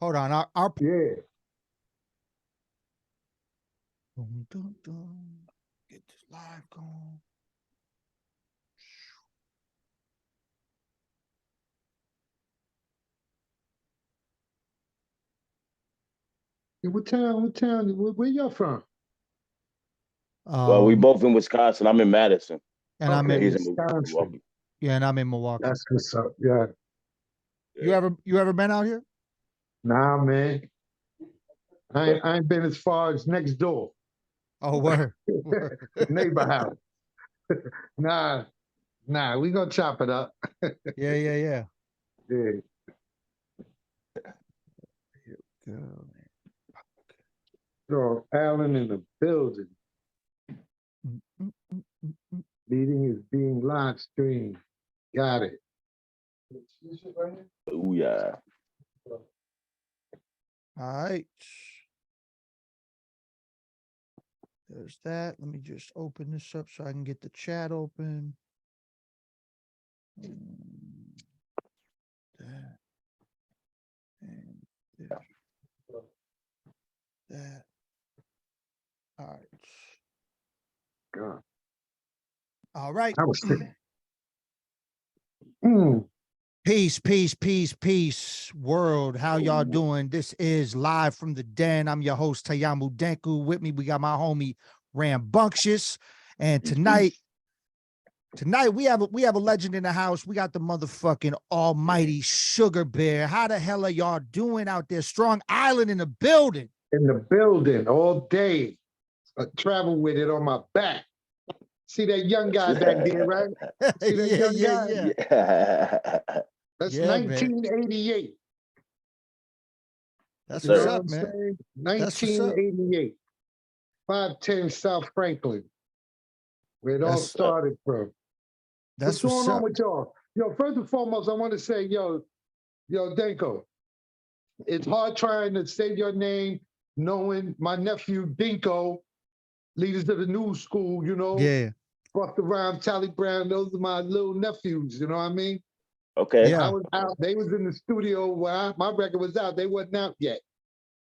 Hold on. Our Yeah. dun, dun, dun. Get this live going. What town? What town? Where y'all from? Well, we Um, both in Wisconsin. I'm in Madison. and I'm Okay, He's in in Wisconsin. Milwaukee. yeah, and I'm in Milwaukee. That's what's up. Yeah. You Yeah. ever been out here? Nah, man. I ain't been as far as next door. Oh, where? The neighbor house. Nah, nah, we gonna chop it up. Yeah, yeah, yeah. Yeah. Go, man. So Allen in the building. Mm, mm, mm, mm, mm. Meeting is being live streamed. Got it. Ooh, yeah. All right. There's that. Let me just open this up so I can get the chat open. That. And this. That. All right. God. All right. I was thinking. Mm. Peace, peace, peace, peace, world. How y'all doing? This is live from the den. I'm your host, Tayamu Denku. With me, we got my homie Rambunctious. And tonight we have a legend in the house. We got the motherfucking almighty Sugar Bear. How the hell are y'all doing out there? Strong Island in the building. In the building all day. I travel with it on my back. See that young guy back there, right? See that yeah, young yeah, guy? yeah. Yeah. That's Yeah, man. 1988. That's You know what's what up, I'm man. saying? That's what's up. 1988. 510 South Franklin, where it all That's- started from. That's What's what's going on up. with y'all? Yo, first and foremost, I want to say, yo, Denko, it's hard trying to say your name, knowing my nephew Dinko, leaders of the new school, you know, Yeah, Buster Rhyme, Tally Brown, those are my little nephews, you know what I mean? Okay. yeah. I was out, they was in the studio while my record was out, they wasn't out yet,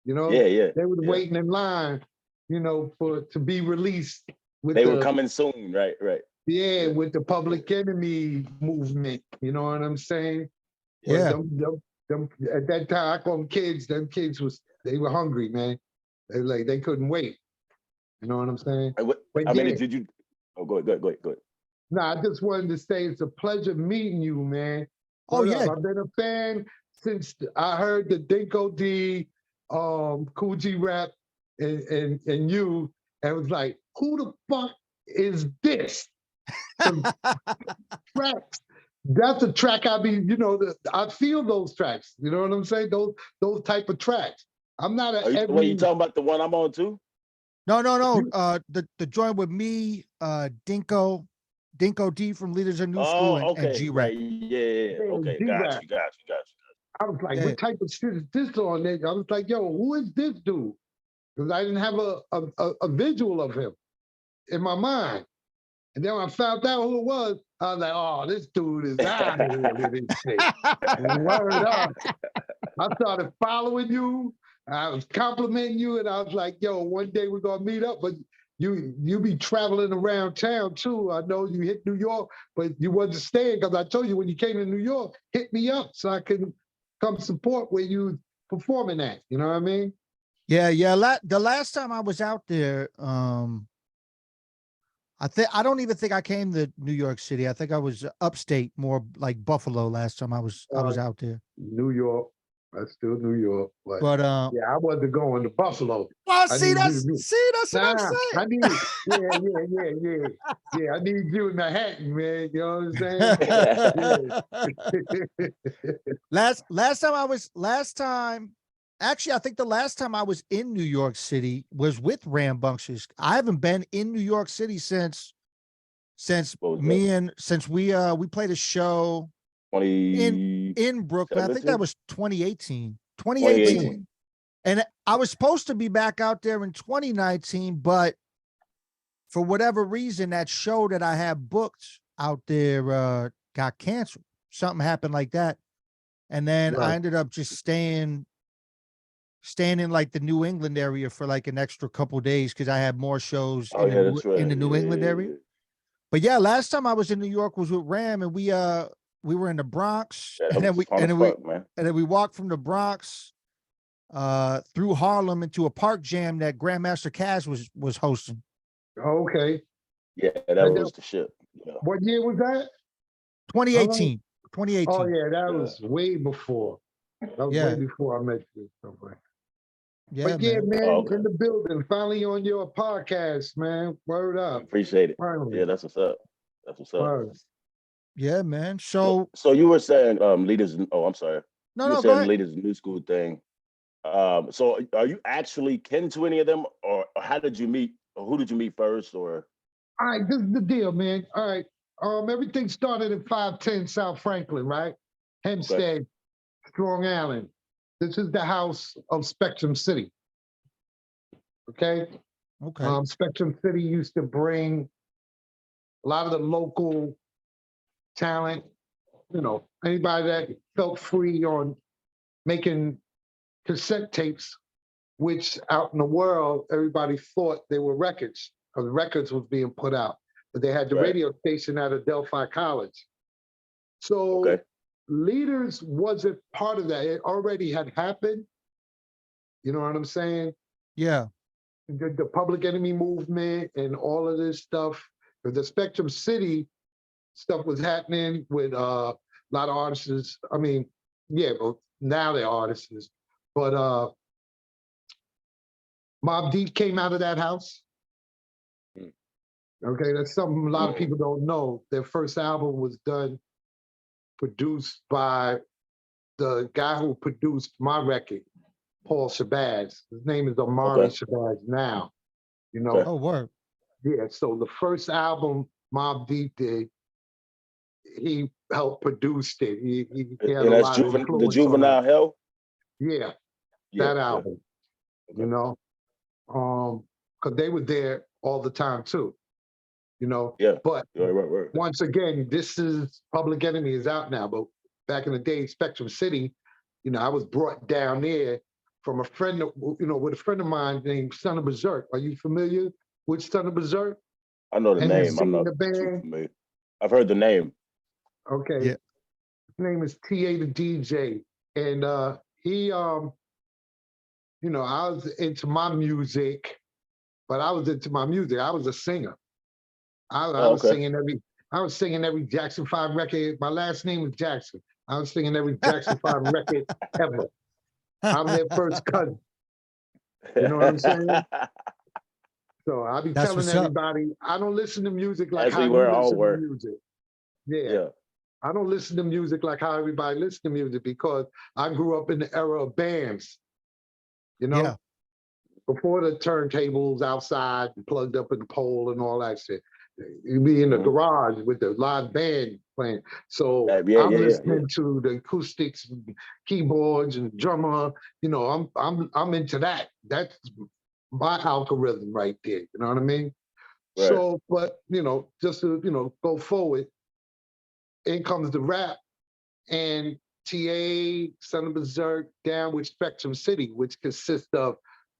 you know? Yeah, yeah. They was yeah. waiting in line, you know, to be released with They were coming soon, right? Right. yeah, with the Public Enemy movement, you know what I'm saying? Yeah. Them, at that time, I call them kids. Them kids they were hungry, man. They couldn't wait. You know what I'm saying? But How many yeah, did you? Oh, go ahead. no, I just wanted to say it's a pleasure meeting you, man. Oh, What yeah. up? I've been a fan since I heard the Dinko D, Cool G Rap, and you, and was like, who the fuck is this? Tracks. That's a track I be, you know, I feel those tracks. You know what I'm saying? Those type of tracks. I'm not a Wait, every. you talking about the one I'm on too? No. The joint with me, Dinko D from Leaders of New School, Oh, and okay, G Rap. right, yeah. Okay, got G-Rap. you. I was like, Yeah. what type of shit is this on there? I was like, yo, who is this dude? Because I didn't have a visual of him in my mind. And then when I found out who it was, I was like, oh, this dude is out of here with this shit. Word up. I started following you. I was complimenting you, and I was like, yo, one day we're gonna meet up. But you be traveling around town too. I know you hit New York, but you wasn't staying because I told you when you came to New York, hit me up so I can come support where you performing at. You know what I mean? Yeah. The last time I was out there, I don't even think I came to New York City. I think I was upstate, more like Buffalo last time I was out there. New York. That's still New York. But yeah, I wasn't going to Buffalo. well, I see, need that's you. what I'm Nah, saying. I need, yeah. I need you in Manhattan, man. You know what I'm saying? last time, actually, I think the last time I was in New York City was with Rambunctious. I haven't been in New York City since we played a show 20 in Brooklyn. I think that 17? was 2018. 2018. And I was supposed to be back out there in 2019, but for whatever reason, that show that I had booked out there got canceled. Something happened like that. And then I Right. ended up just staying staying in like the New England area for like an extra couple days because I had more shows Oh yeah, that's right. in the New England area. But yeah, last time I was in New York was with Ram, and we were in the Bronx, Yeah, and that then was fun as fuck, man. and then we walked from the Bronx through Harlem into a park jam that Grandmaster Caz was hosting. Okay. Yeah, that And was the shit. Yeah. what year was that? 2018. Oh 2018. yeah, that Yeah. was way before. That was Yeah. way before I met you. Okay. Yeah, But yeah, man. man, Oh, okay. in the building, finally on your podcast, man. Word up. Appreciate it. Finally. Yeah, that's what's up. That's what's up. Word. Yeah, man. So, So you were saying leaders. Oh, I'm sorry. no, You were no, go saying ahead. leaders new school thing. So are you actually kin to any of them, or how did you meet? Or who did you meet first? Or All right, this is the deal, man. All right. Everything started at 510 South Franklin, right? Hempstead, Strong Island. This is the house of Spectrum City. Okay. Okay. Spectrum City used to bring a lot of the local talent, you know, anybody that felt free on making cassette tapes, which out in the world, everybody thought they were records, because records was being put out. But they had the Right. radio station out of Delphi College. So okay, Leaders wasn't part of that. It already had happened. You know what I'm saying? Yeah. The Public Enemy movement and all of this stuff. The Spectrum City stuff was happening with a lot of artists. I mean, yeah, but now they're artists. But Mobb Deep came out of that house. Mm. Okay, that's something a lot of people don't know. Their first album was produced by the guy who produced my record, Paul Shabazz. His name is Amari Okay. Shabazz now. You know, Okay. Oh, word. yeah. So the first album Mobb Deep did, he helped produce it. He had and a that's lot of the influence on Juvenile us. Hell. Yeah, Yeah. that Okay. album. Okay. You know, because they were there all the time too. You know, Yeah. but Right. once again, this is Public Enemy is out now, but back in the day, Spectrum City, you know, I was brought down there from a friend, with a friend of mine named Son of Berserk. Are you familiar with Son of Berserk? I know the And you name. I'm seen not the too band? familiar. I've heard the name. Okay. Yeah. His name is TA the DJ. And he, I was into my music, but I was into my music. I was a singer. I was Okay. singing every Jackson 5 record. My last name was Jackson. I was singing every Jackson 5 record ever. I'm their first cousin. You know what I'm saying? So I be That's telling what's up. everybody, I don't listen to music like As how we you were, all listen to were. music. Yeah. Yeah. I don't listen to music like how everybody listens to music because I grew up in the era of bands. You know? Yeah. Before the turntables outside and plugged up in the pole and all that shit. You'd be in the garage with the live band playing. So I'm listening to the acoustics, and keyboards, and drummer. You know, I'm into that. That's my algorithm right there. You know what I mean? Right. So, but just to go forward, in comes the rap and TA, Son of Berserk, down with Spectrum City, which consists of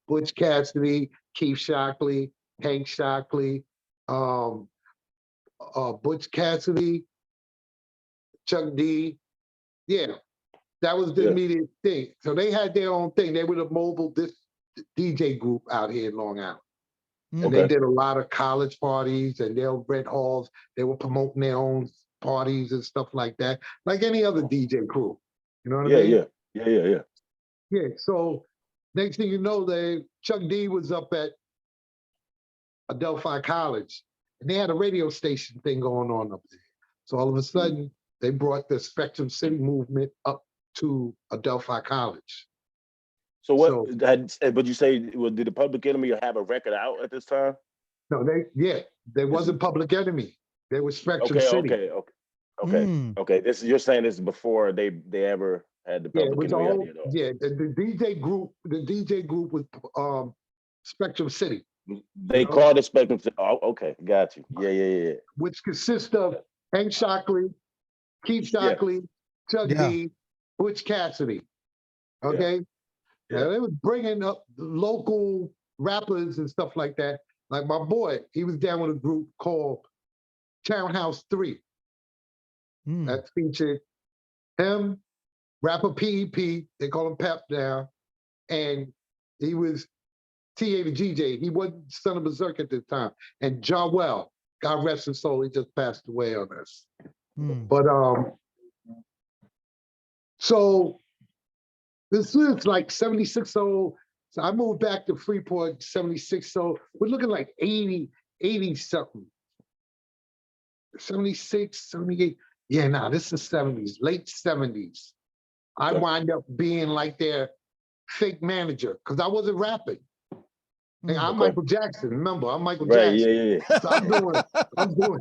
Butch Cassidy, Keith Shockley, Hank Shockley, Butch Cassidy, Chuck D. Yeah, that was the immediate thing. So they had their own thing. They were the mobile DJ group out here in Long Island. And they did a lot of college parties and their rent halls. They were promoting their own parties and stuff like that, like any other DJ crew. You know what I mean? Yeah. Yeah, so next thing you know, Chuck D was up at Adelphi College, and they had a radio station thing going on up there. So all of a sudden, they brought the Spectrum City movement up to Adelphi College. So but you say, did the Public Enemy have a record out at this time? No, they wasn't Public Enemy. They were Spectrum City. Okay. You're saying this is before they ever had the Public Enemy idea, though. Yeah, the DJ group was Spectrum City. They called it Spectrum City. Oh, okay, got you. Yeah. Which consists of Hank Shockley, Keith Shockley, Chuck D, Butch Cassidy. Okay? Now, they was bringing up local rappers and stuff like that. Like my boy, he was down with a group called Townhouse 3 Mm. that featured him, rapper PEP, they call him Pep now, and he was TA the GJ. He wasn't Son of Berserk at the time. And Jawel, God rest his soul, he just passed away on us. Mm. But so this is like 76. So I moved back to Freeport 76. So we're looking like 80 something. 76, 78. Yeah, nah, this is 70s, late 70s. I Okay. wind up being like their fake manager because I wasn't rapping. And I'm Okay. Michael Jackson. Remember, I'm Michael Right. Jackson. Yeah. So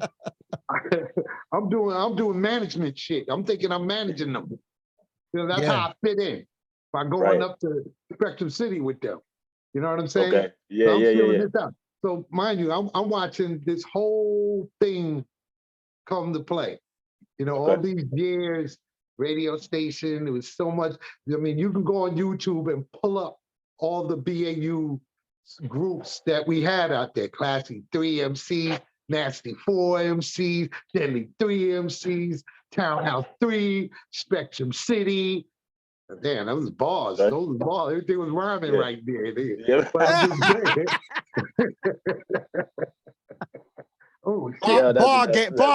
I'm doing management shit. I'm thinking I'm managing them. You know, that's Yeah. how I fit in by going Right. up to Spectrum City with them. You know what I'm saying? Okay. So Yeah. I'm Yeah. feeling Yeah. this out. So mind you, I'm watching this whole thing come to play. You know, all Okay. these years, radio station, there was so much. I mean, you can go on YouTube and pull up all the BAU groups that we had out there. Classy 3 MCs, Nasty 4 MCs, Deadly 3 MCs, Townhouse 3, Spectrum City. Damn, those bars. Okay. Those bars. Everything was rhyming Yeah. right there. Yeah. But I'm just saying. Oh, shit. Yeah, Bar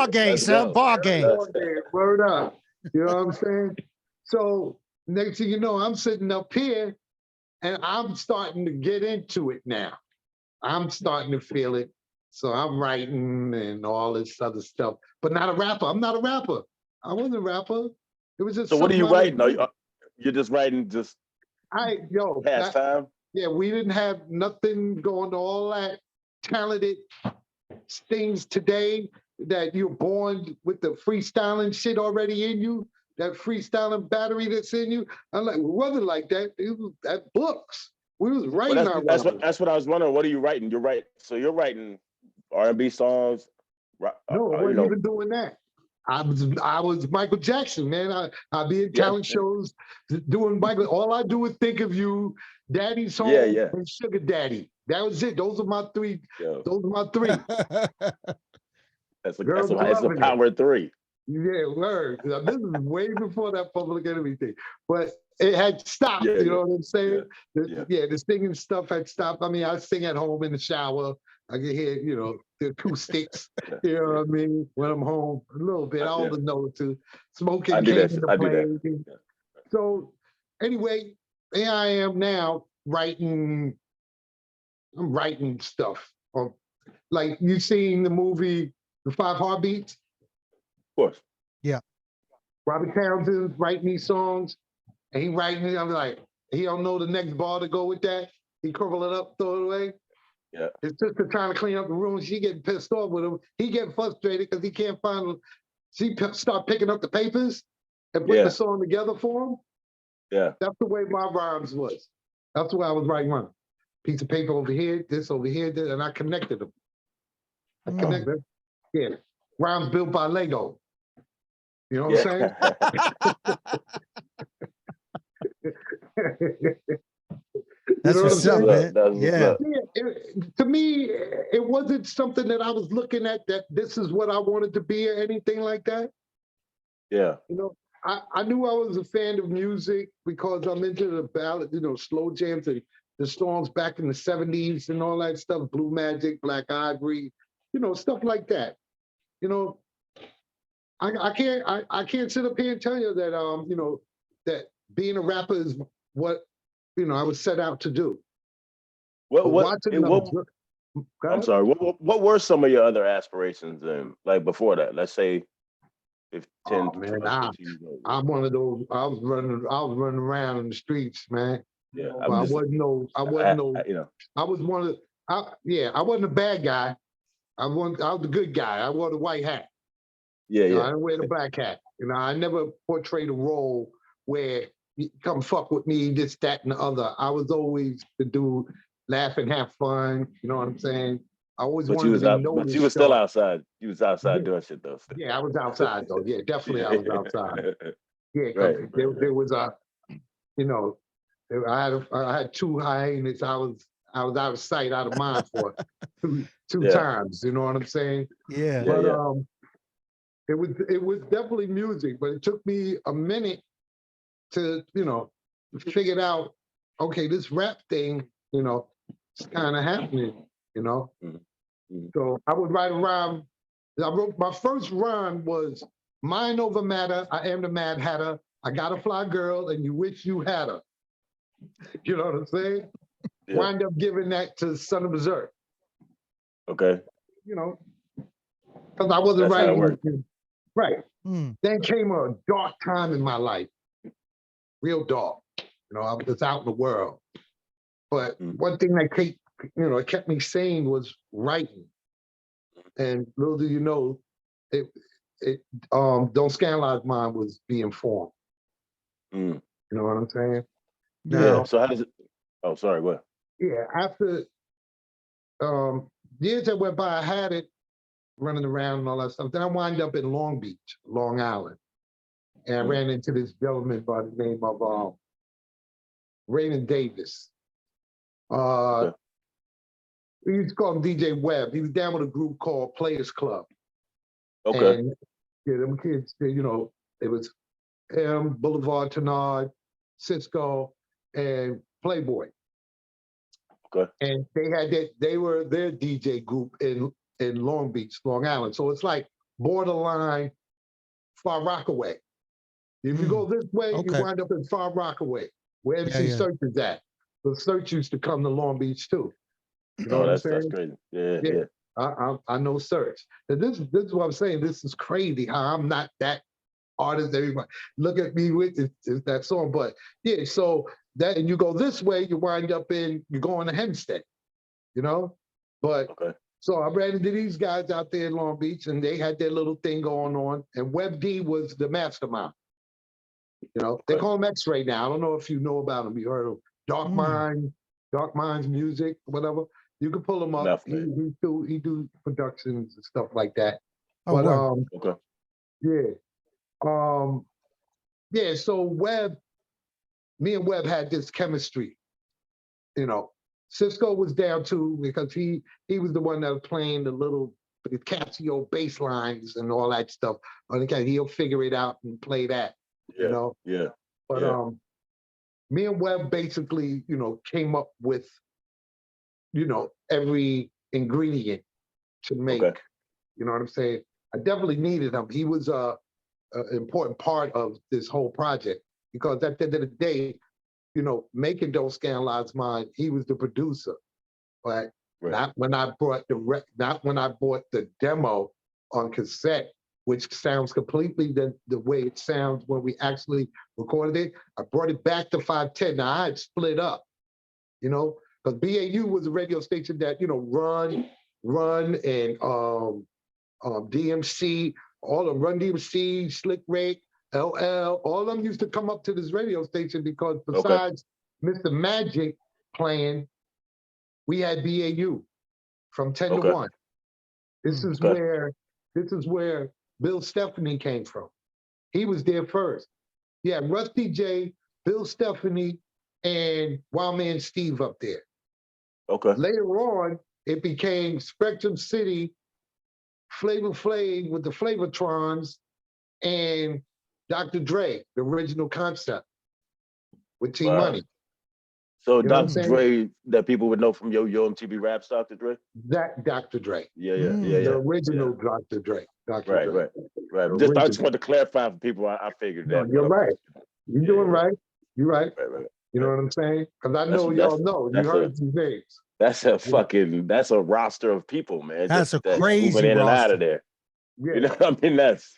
game, let's son. go. Bar game. Word up. You know what I'm saying? So next thing you know, I'm sitting up here and I'm starting to get into it now. I'm starting to feel it. So I'm writing and all this other stuff, but not a rapper. I'm not a rapper. I wasn't a rapper. It was just So what are you something I was writing? doing. You're just writing just Yo, past time? yeah, we didn't have nothing going to all that talented things today that you're born with the freestyling shit already in you, that freestyling battery that's in you. I'm like, it wasn't like that. It was at books. We was Well, writing our rhymes. that's what I was wondering. What are you writing? You're writing R&B songs. No, I you wasn't know, even doing that. I was Michael Jackson, man. I'd be in Yeah. talent shows doing Michael. All I do is think of you, Daddy's Home, Yeah. and Sugar Daddy. That was it. Those are my three. Yo, Those are my three. that's Girls a loving it. power three. Yeah, word. Now, this is way before that Public Enemy thing, but it had stopped. Yeah, you know what I'm saying? yeah. The singing stuff had stopped. I mean, I sing at home in the shower. I can hear, the acoustics. You know what I mean? When I'm home, a little bit. I Yeah. always know it too. Smoking I do came that. into I do play. that. Yeah. So anyway, here I am now writing. I'm writing stuff. Like you seen the movie The Five Heartbeats? Of course. Robert Townsend's writing these songs, and he writing it. I'm like, he don't know the next bar to go with that. He crumble it up, throw it away. Yeah. His sister trying to clean up the room. She getting pissed off with him. He getting frustrated because he can't find. She start picking up the papers and putting Yeah. the song together for him. Yeah. That's the way my rhymes was. That's the way I was writing rhymes. Piece of paper over here, this over here, this, and I connected them. I Mm. connected. Yeah. Rhymes built by Lego. You know what I'm saying? That's know what's what up, I'm man. That's what's Yeah. up. To me, it wasn't something that I was looking at that this is what I wanted to be or anything like that. Yeah. I knew I was a fan of music because I'm into the ballad, slow jams and the songs back in the 70s and all that stuff, Blue Magic, Black Ivory, stuff like that. I can't sit up here and tell you that that being a rapper is what I was set out to do. But I'm sorry. What were some of your other aspirations like before that? Let's say if 10, Oh, man, 12, 15 years old. I'm one of those. I was running around in the streets, man. Yeah. But I wasn't no. I was one of. I wasn't a bad guy. I was a good guy. I wore the white hat. Yeah. I Yeah. didn't wear the black hat. I never portrayed a role where you come fuck with me, this, that, and the other. I was always the dude, laugh and have fun. You know what I'm saying? I always But you wanted was to be out. But noticed. you was still sharp. outside. You was outside Yeah. doing shit though. Still. Yeah, I was outside though. Yeah, definitely I was outside. Yeah, 'cause Right. there was a, I had two hyenas. I was out of sight, out of mind for two Yeah. times. You know what I'm saying? Yeah. Yeah, But yeah. it was definitely music, but it took me a minute to figure out. Okay, this rap thing, it's kind of happening. You know, Mhm. Mhm. so I would write a rhyme. I wrote my first rhyme was mind over matter. I am the Mad Hatter. I got a fly girl, and you wish you had her. You know what I'm saying? Yeah. Wind up giving that to Son of Berserk. Okay. You know, because I wasn't That's how it writing. worked. Right. Mm. Then came a dark time in my life, real dark. I was out in the world. But one thing that it kept me sane was writing. And little do you know, it Don't Scandalize Mine was being formed. Mm. You know what I'm saying? Yeah. Now, So how does it? Oh, sorry. What? yeah, after years that went by, I had it running around and all that stuff. Then I wind up in Long Beach, Long Island. And I ran into this gentleman by the name of Raymond Davis. Okay. We used to call him DJ Webb. He was down with a group called Players Club. Okay. And yeah, them kids, it was him, Boulevard Tenard, Cisco, and Playboy. Okay. And they were their DJ group in Long Beach, Long Island. So it's like borderline Far Rockaway. If you go this way, you Okay. wind up in Far Rockaway, where MC Yeah. Search is at. The Search used to come to Long Beach too. You know Oh, what I'm that's saying? crazy. Yeah. Yeah. Yeah. I know Search. And this is what I'm saying. This is crazy how I'm not that artist. Everybody look at me with that song. But yeah, so that, and you go this way, you wind up you go on to Hempstead, But Okay. so I ran into these guys out there in Long Beach, and they had their little thing going on. And Web D was the mastermind. They Okay. call him X-Ray now. I don't know if you know about him. You heard of Dark Mind's music, whatever. You can pull him up. Definitely. He do productions and stuff like that. Oh, But word. Okay. yeah. So me and Webb had this chemistry. Cisco was down too because he was the one that was playing the Casio bass lines and all that stuff. He'll figure it out and play that. Yeah. Yeah. But me and Webb basically, came up with, every ingredient to make. Okay. You know what I'm saying? I definitely needed him. He was an important part of this whole project because at the end of the day, making Don't Scandalize Mine, he was the producer, but not when I brought the demo on cassette, which sounds completely the way it sounds when we actually recorded it. I brought it back to 510. Now I had split up, because BAU was a radio station that, Run and DMC, all of Run DMC, Slick Rick, LL, all of them used to come up to this radio station because besides Mr. Magic playing, we had BAU from 10 to 1. This is where Bill Stephanie came from. He was there first. You had Rusty J, Bill Stephanie, and Wildman Steve up there. Okay. Later on, it became Spectrum City, Flavor Flav with the Flavortrons, and Dr. Dre, the original concept with T Money. So You know what I'm Dr. saying? Dre, that people would know from Yo MTV Raps, Dr. Dre? That Dr. Dre. Yeah. The original Dr. Dre. Dr. Dre. Right. The I just wanted to clarify for people. I figured No, that. you're right. You're doing right. You're right. Right. You know what I'm saying? Because I know y'all know. You heard these names. That's a roster of people, man. That's a that's crazy moving in and out roster. of there. Yeah. You know what I mean? That's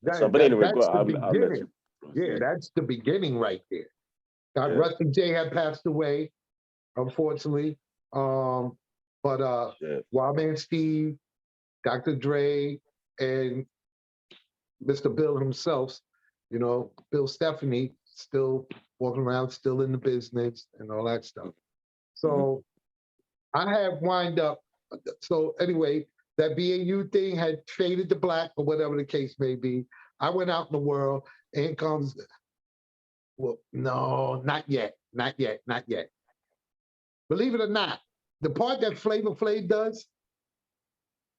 but anyway, that's the I'll let beginning. you. Yeah, that's the beginning right there. Now, Yeah. Rusty J had passed away, unfortunately. But Wildman Steve, Dr. Dre, and Mr. Bill himself, Bill Stephanie, still walking around, still in the business and all that stuff. So I have wind up. So anyway, that BAU thing had faded to black or whatever the case may be. I went out in the world and comes, well, no, not yet. not yet, not yet. Believe it or not, the part that Flavor Flav does,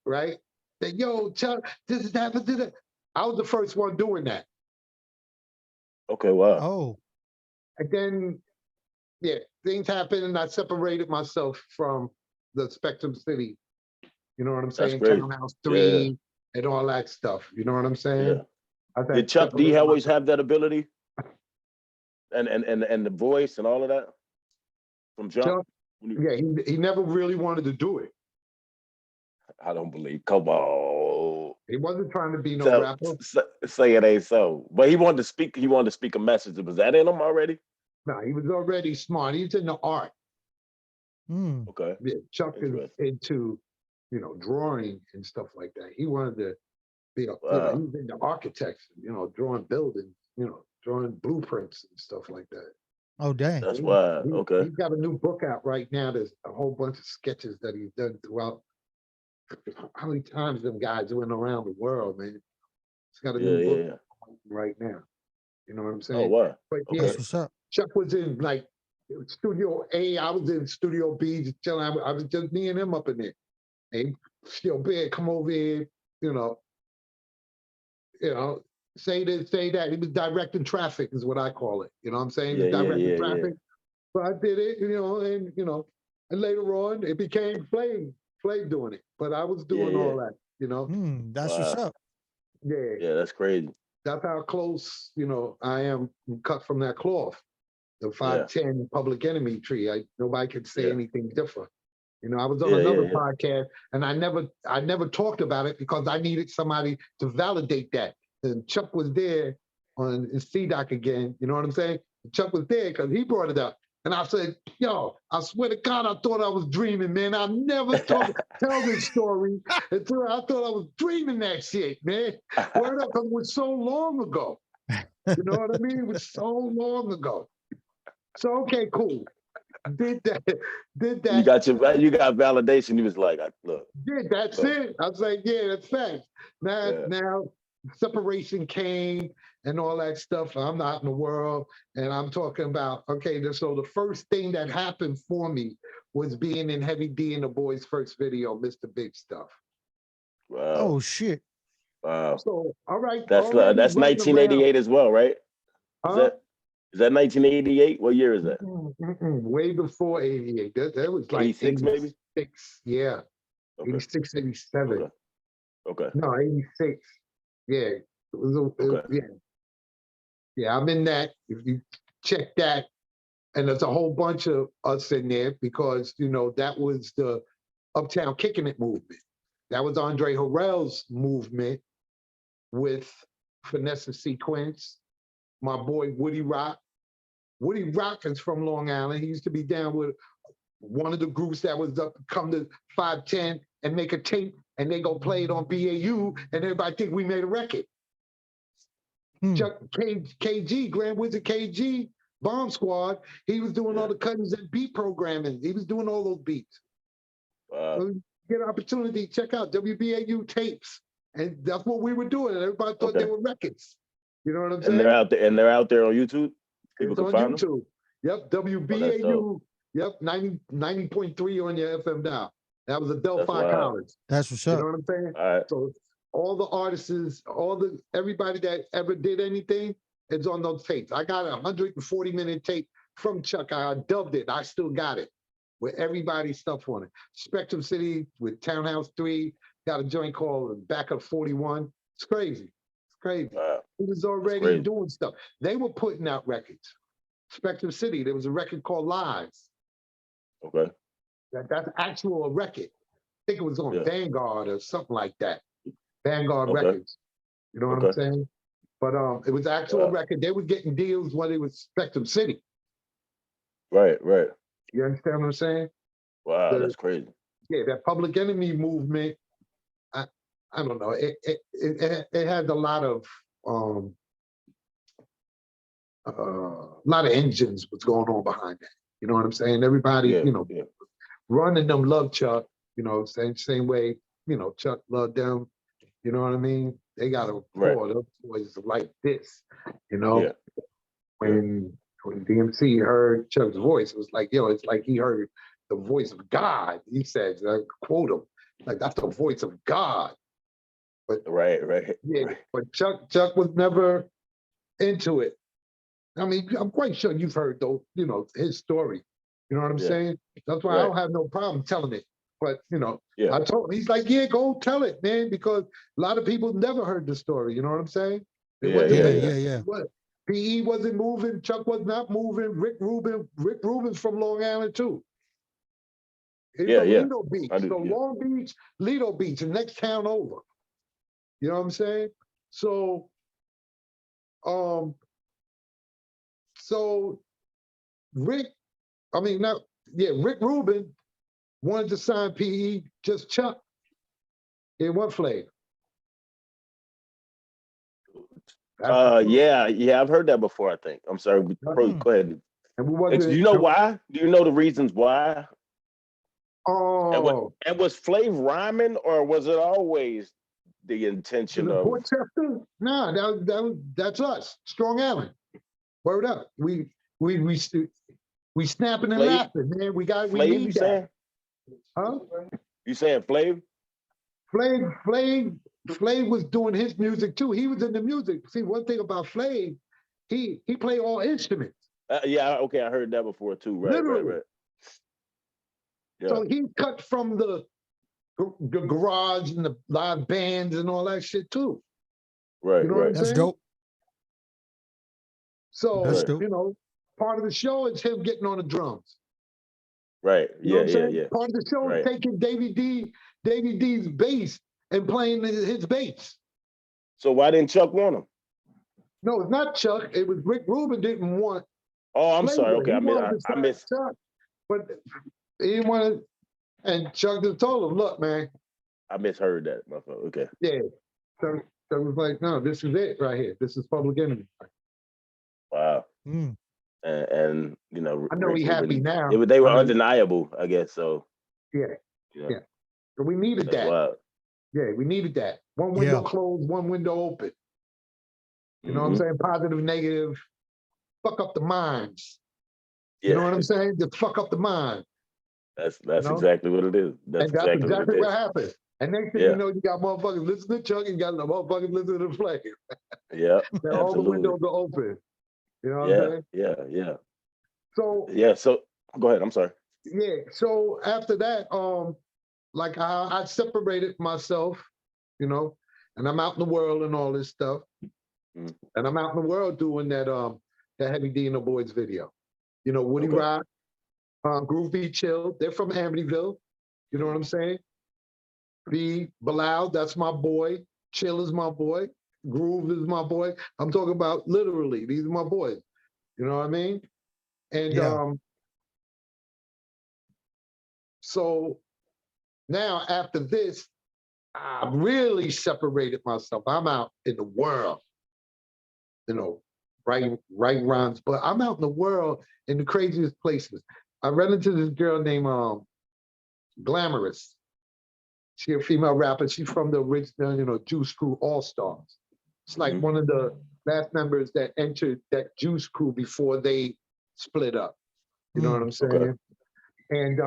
right? That yo, Chuck, this is happening. I was the first one doing that. Okay, wow. Oh, And then, yeah, things happened and I separated myself from the Spectrum City. You know what I'm That's saying? great. Townhouse Yeah. 3 and all that stuff. You know what I'm saying? Yeah. I Did had Chuck D separated always myself. have that ability? And the voice and all of that? From jump? Chuck, yeah, he never really wanted to do it. I don't believe. Come on. He wasn't trying to be no So, rapper. say it ain't so. But he wanted to speak. He wanted to speak a message. Was that in him already? No, he was already smart. He's into art. mm, Okay. Yeah, Chuck is Interesting. into, drawing and stuff like that. He wanted to be, he Wow. was into architecture, drawing buildings, drawing blueprints and stuff like that. oh, dang. That's why. Okay. He's got a new book out right now. There's a whole bunch of sketches that he's done throughout. How many times them guys went around the world, man? He's got a Yeah, new book yeah. right now. You know what I'm Oh, saying? wow. But Okay. yeah, That's what's up. Chuck was in like Studio A. I was in Studio B. Just chilling. I was just me and him up in there. And yo, Big, come over here. Say this, say that. He was directing traffic, is what I call it. You know what I'm saying? Yeah, He was yeah, directing yeah, traffic. So I did it, and later on it became Flav doing it. But I was doing Yeah, all yeah. that. That's what's Wow. up. Yeah. Yeah, that's crazy. That's how close, I am cut from that cloth. The 5'10" Public Enemy tree. Nobody could say Yeah. anything different. I was on Yeah, another yeah, yeah. podcast and I never talked about it because I needed somebody to validate that. And Chuck was there on CDOC again, you know what I'm saying? Chuck was there because he brought it up. And I said, yo, I swear to God, I thought I was dreaming, man. I never tell this story until I thought I was dreaming that shit, man. Word up, because it was so long ago. You know what I mean? It was so long ago. So, okay, cool. Did that. You got validation. He was like, look. That's it. I was like, yeah, that's facts. Now separation came and all that stuff. I'm not in the world. And I'm talking about, okay, so the first thing that happened for me was being in Heavy D and the Boys' first video, Mr. Big Stuff. Wow. Oh, shit. Wow. So, all right. That's 1988 as well, right? Is that 1988? What year is that? Way before 88. That was like 86 maybe? 86, yeah. Okay. 86, 87. Okay. No, 86. Yeah. Okay. Yeah, I'm in that. If you check that, and there's a whole bunch of us in there because, that was the Uptown Kicking It movement. That was Andre Harrell's movement with Finesse Sequence, my boy Woody Rock. Woody Rock is from Long Island. He used to be down with one of the groups that was up, come to 510 and make a tape, and they go play it on BAU, and everybody think we made a record. Chuck KG, Grand Wizard KG, Bomb Squad, he was doing all the cuttings and beat programming. He was doing all those beats. Wow. So get an opportunity, check out WBAU tapes. And that's what we were doing. And everybody thought they were records. You know what I'm saying? And they're out there on YouTube? People can find YouTube. Them? Yep, WBAU. Yep, 90.3 on your FM dial. That was a Delphi College. That's what's You up. know what I'm saying? All right. So all the artists, everybody that ever did anything, it's on those tapes. I got a 140-minute tape from Chuck. I dubbed it. I still got it with everybody's stuff on it. Spectrum City with Townhouse 3, got a joint called Back of 41. It's crazy. It's crazy. Wow. He was already doing stuff. They were putting out records. Spectrum City, there was a record called Lies. Okay. That's actual record. I think it was on Vanguard or something like that. Vanguard Records. You know what I'm saying? But it was actual record. They were getting deals when it was Spectrum City. Right. You understand what I'm saying? Wow, that's crazy. Yeah, that Public Enemy movement. I don't know. It had a lot of engines was going on behind that. You know what I'm saying? Everybody, running them love Chuck. Same way. Chuck loved them. You know what I mean? They got a those boys like this. When when DMC heard Chuck's voice, it was like, yo, it's like he heard the voice of God. He said, I quote him, like that's the voice of God. Right. Yeah, but Chuck was never into it. I mean, I'm quite sure you've heard though, his story. You know what I'm Yeah. saying? That's why I don't have no problem telling it. But Yeah. I told him, he's like, yeah, go tell it, man, because a lot of people never heard the story. You know what I'm saying? Yeah. What? PE wasn't moving, Chuck was not moving, Rick Rubin's from Long Island too. He's from Lido Beach. So Long Beach, Lido Beach, the next town over. You know what I'm saying? So Rick Rubin wanted to sign PE, just Chuck. In what flavor? Yeah, I've heard that before, I think. I'm sorry, go ahead. And do you know why? Do you know the reasons why? Oh. And was Flav rhyming, or was it always the intention of Portchester? No, that's us. Strong Island. Word up. We snapping and laughing, man. We Flav, need that. saying? Huh? You saying Flav? Flav was doing his music too. He was in the music. See, one thing about Flav, he played all instruments. Okay, I heard that before too. Right. Yeah. So he cut from the garage and the live bands and all that shit too. Right, you know what I'm That's saying? dope. So, That's dope. part of the show is him getting on the drums. Right. You know what I'm saying? Yeah. Part of the show is taking Davey D's bass and playing his bass. So why didn't Chuck want him? No, it's not Chuck. It was Rick Rubin didn't want. Oh, I'm sorry. Okay, I missed Chuck, but he didn't want to. And Chuck just told him, "Look, man." I misheard that, motherfucker. Okay. Yeah. So it was like, no, this is it right here. This is Public Enemy. Wow. Mm. And I know he's happy now. They were undeniable, I guess. So yeah. But we needed that. Wild. Yeah, we needed that. One window closed, one window open. You know what I'm saying? Positive, negative, fuck up the minds. Yeah. You know what I'm saying? Just fuck up the mind. That's exactly what it is. That's exactly what happened. And next thing you know, you got motherfuckers listening to Chuck and you got motherfuckers listening to Flav. Yeah. All the windows are open. You know what I'm saying? Yeah. So go ahead. I'm sorry. Yeah. So after that, like I separated myself, and I'm out in the world and all this stuff. And I'm out in the world doing that Heavy D and the Boys video. Woody Rock, Groove Be Chill. They're from Amityville. You know what I'm saying? B Bilal, that's my boy. Chill is my boy. Groove is my boy. I'm talking about literally. These are my boys. You know what I mean? And so now after this, I really separated myself. I'm out in the world. Right rounds, but I'm out in the world in the craziest places. I ran into this girl named Glamorous. She's a female rapper. She's from the original, Juice Crew All Stars. It's like one of the last members that entered that Juice Crew before they split up. You know what I'm saying? Okay. And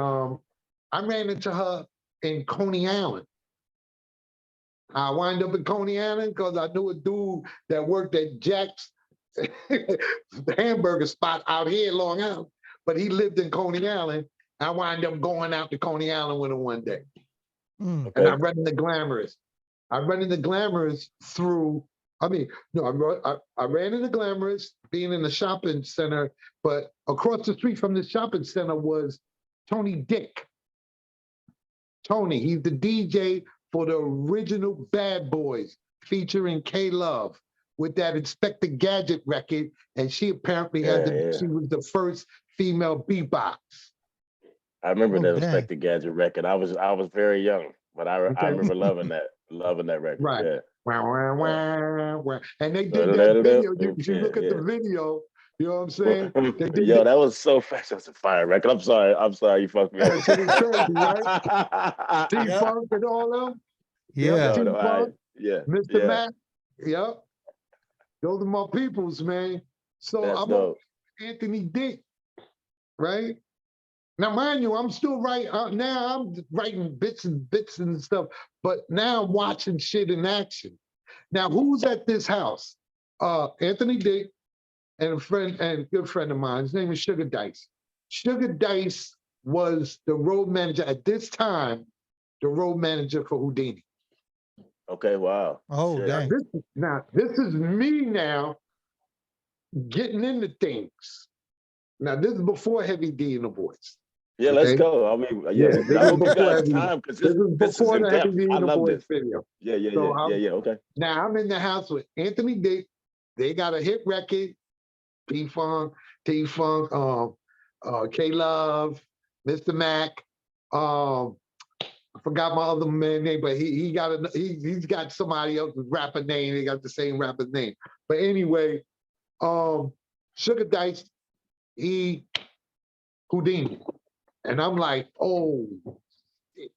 I ran into her in Coney Island. I wind up in Coney Island because I knew a dude that worked at Jack's the hamburger spot out here in Long Island, but he lived in Coney Island. I wind up going out to Coney Island with him one day. And I ran into Glamorous. I ran into Glamorous through, I ran into Glamorous being in the shopping center, but across the street from the shopping center was Tony Dick. Tony, he's the DJ for the original Bad Boys featuring K-Love with that Inspector Gadget record, and she apparently she was the first female beatbox. I remember that Inspector Gadget record. I was very young, but I remember loving that record. Right. Yeah. Wow. And they did that video. You look at the video, you know what I'm saying? Yo, that was so fast. That's a fire record. I'm sorry you fucked me up. Crazy, right? T-Funk and all of them. Yeah. T-Funk, Mr. Yeah. Mac. Yep. Those are my peoples, man. So Anthony Dick, right? Now, mind you, I'm still writing. Now I'm writing bits and stuff, but now I'm watching shit in action. Now, who's at this house? Anthony Dick and a friend and good friend of mine. His name is Sugar Dice. Sugar Dice was the road manager at this time, the road manager for Houdini. Okay, wow. Oh, Shit. dang. This is me now getting into things. Now, this is before Heavy D and the Boys. Yeah, let's Okay. go. I mean, Yeah, yeah, this I is hope you before got Heavy. time because This is this is before in the Heavy depth. D I and the love Boys this. video. Yeah, So okay. Now I'm in the house with Anthony Dick. They got a hit record. P Funk, T Funk, K Love, Mr. Mac. I forgot my other man name, but he's got somebody else's rapper name. They got the same rapper's name. But anyway, Sugar Dice, he Houdini. And I'm like, oh, shit.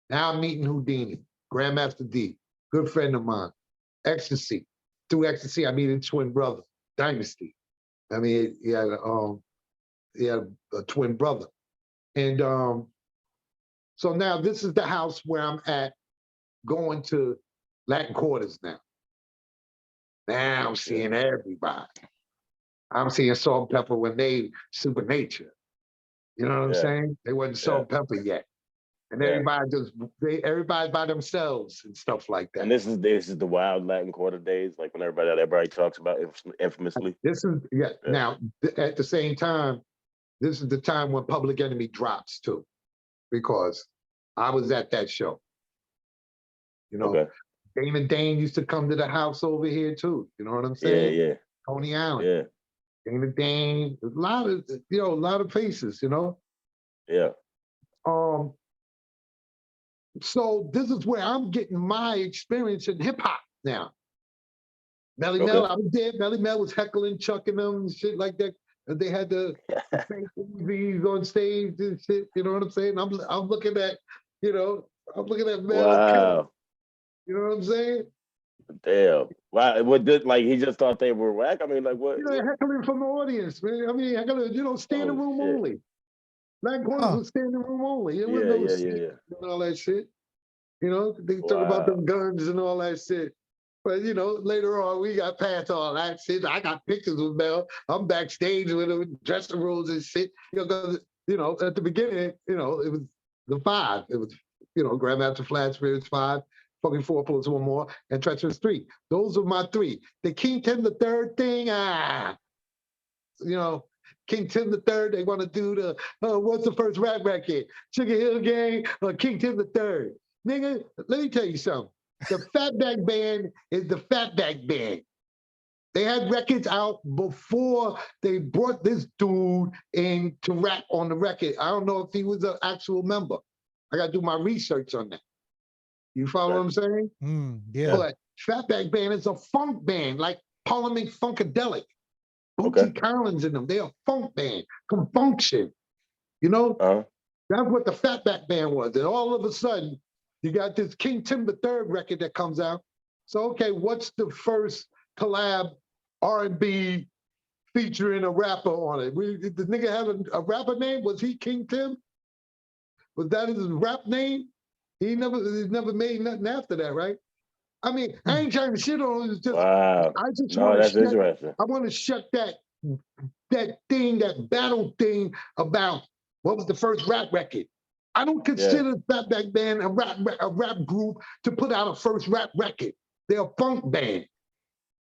Now I'm meeting Houdini, Grandmaster D, good friend of mine. Ecstasy. Through Ecstasy, I meet his twin brother, Dynasty. I mean, he had a twin brother. And so now this is the house where I'm at, going to Latin Quarters now. Now I'm seeing everybody. I'm seeing Salt and Pepper when they Super Nature. You know what I'm Yeah. saying? They wasn't Salt and Pepper yet. And Yeah. everybody by themselves and stuff like that. And this is the wild Latin Quarter days, like when everybody talks about infamously. This is Yeah. Now at the same time, this is the time when Public Enemy drops too, because I was at that show. You know, Okay. Damon Dane used to come to the house over here too. You know what I'm saying? Yeah. Tony Allen, Yeah. Damon Dane, a lot of faces. You know. Yeah. So this is where I'm getting my experience in hip hop now. Melly Mel, I was there. Melly Mel was heckling, chucking them and shit like that. And they had the fake movies on stage and shit. You know what I'm saying? I'm looking at, I'm looking at Mel. Wow. You know what I'm saying? Damn. Wow. What did like he just thought they were whack? I mean, like what? Heckling from the audience, man. I mean, heckling, standing room shit. only. Black Corners was standing room only. It was no seat and all that shit. You know, they talk about them guns and all that shit. But, later on, we got past all that shit. I got pictures with Mel. I'm backstage with him, dressing rooms and shit. At the beginning, it was the five. It was, Grandmaster Flash, Spirits 5, Fucking 4 plus 1 more, and Treacherous 3. Those are my 3. The King Tim the Third thing, King Tim the Third, they want to do the, what's the first rap record? Sugar Hill Gang or King Tim the Third? Nigga, let me tell you something. The Fatback Band is the Fatback Band. They had records out before they brought this dude in to rap on the record. I don't know if he was an actual member. I got to do my research on that. You follow what I'm saying? Yeah. But Fatback Band is a funk band, like Parliament Funkadelic. Bootsy Collins in them. They're a funk band, Confunction. That's what the Fatback Band was. And all of a sudden, you got this King Tim the Third record that comes out. So, okay, what's the first collab R&B featuring a rapper on it? The nigga had a rapper name? Was he King Tim? Was that his rap name? He never made nothing after that, right? I mean, I ain't trying to shit on him. It's just, wow. That's interesting. I want to shut that thing, that battle thing about what was the first rap record. I don't consider Fatback Band a rap group to put out a first rap record. They're a funk band.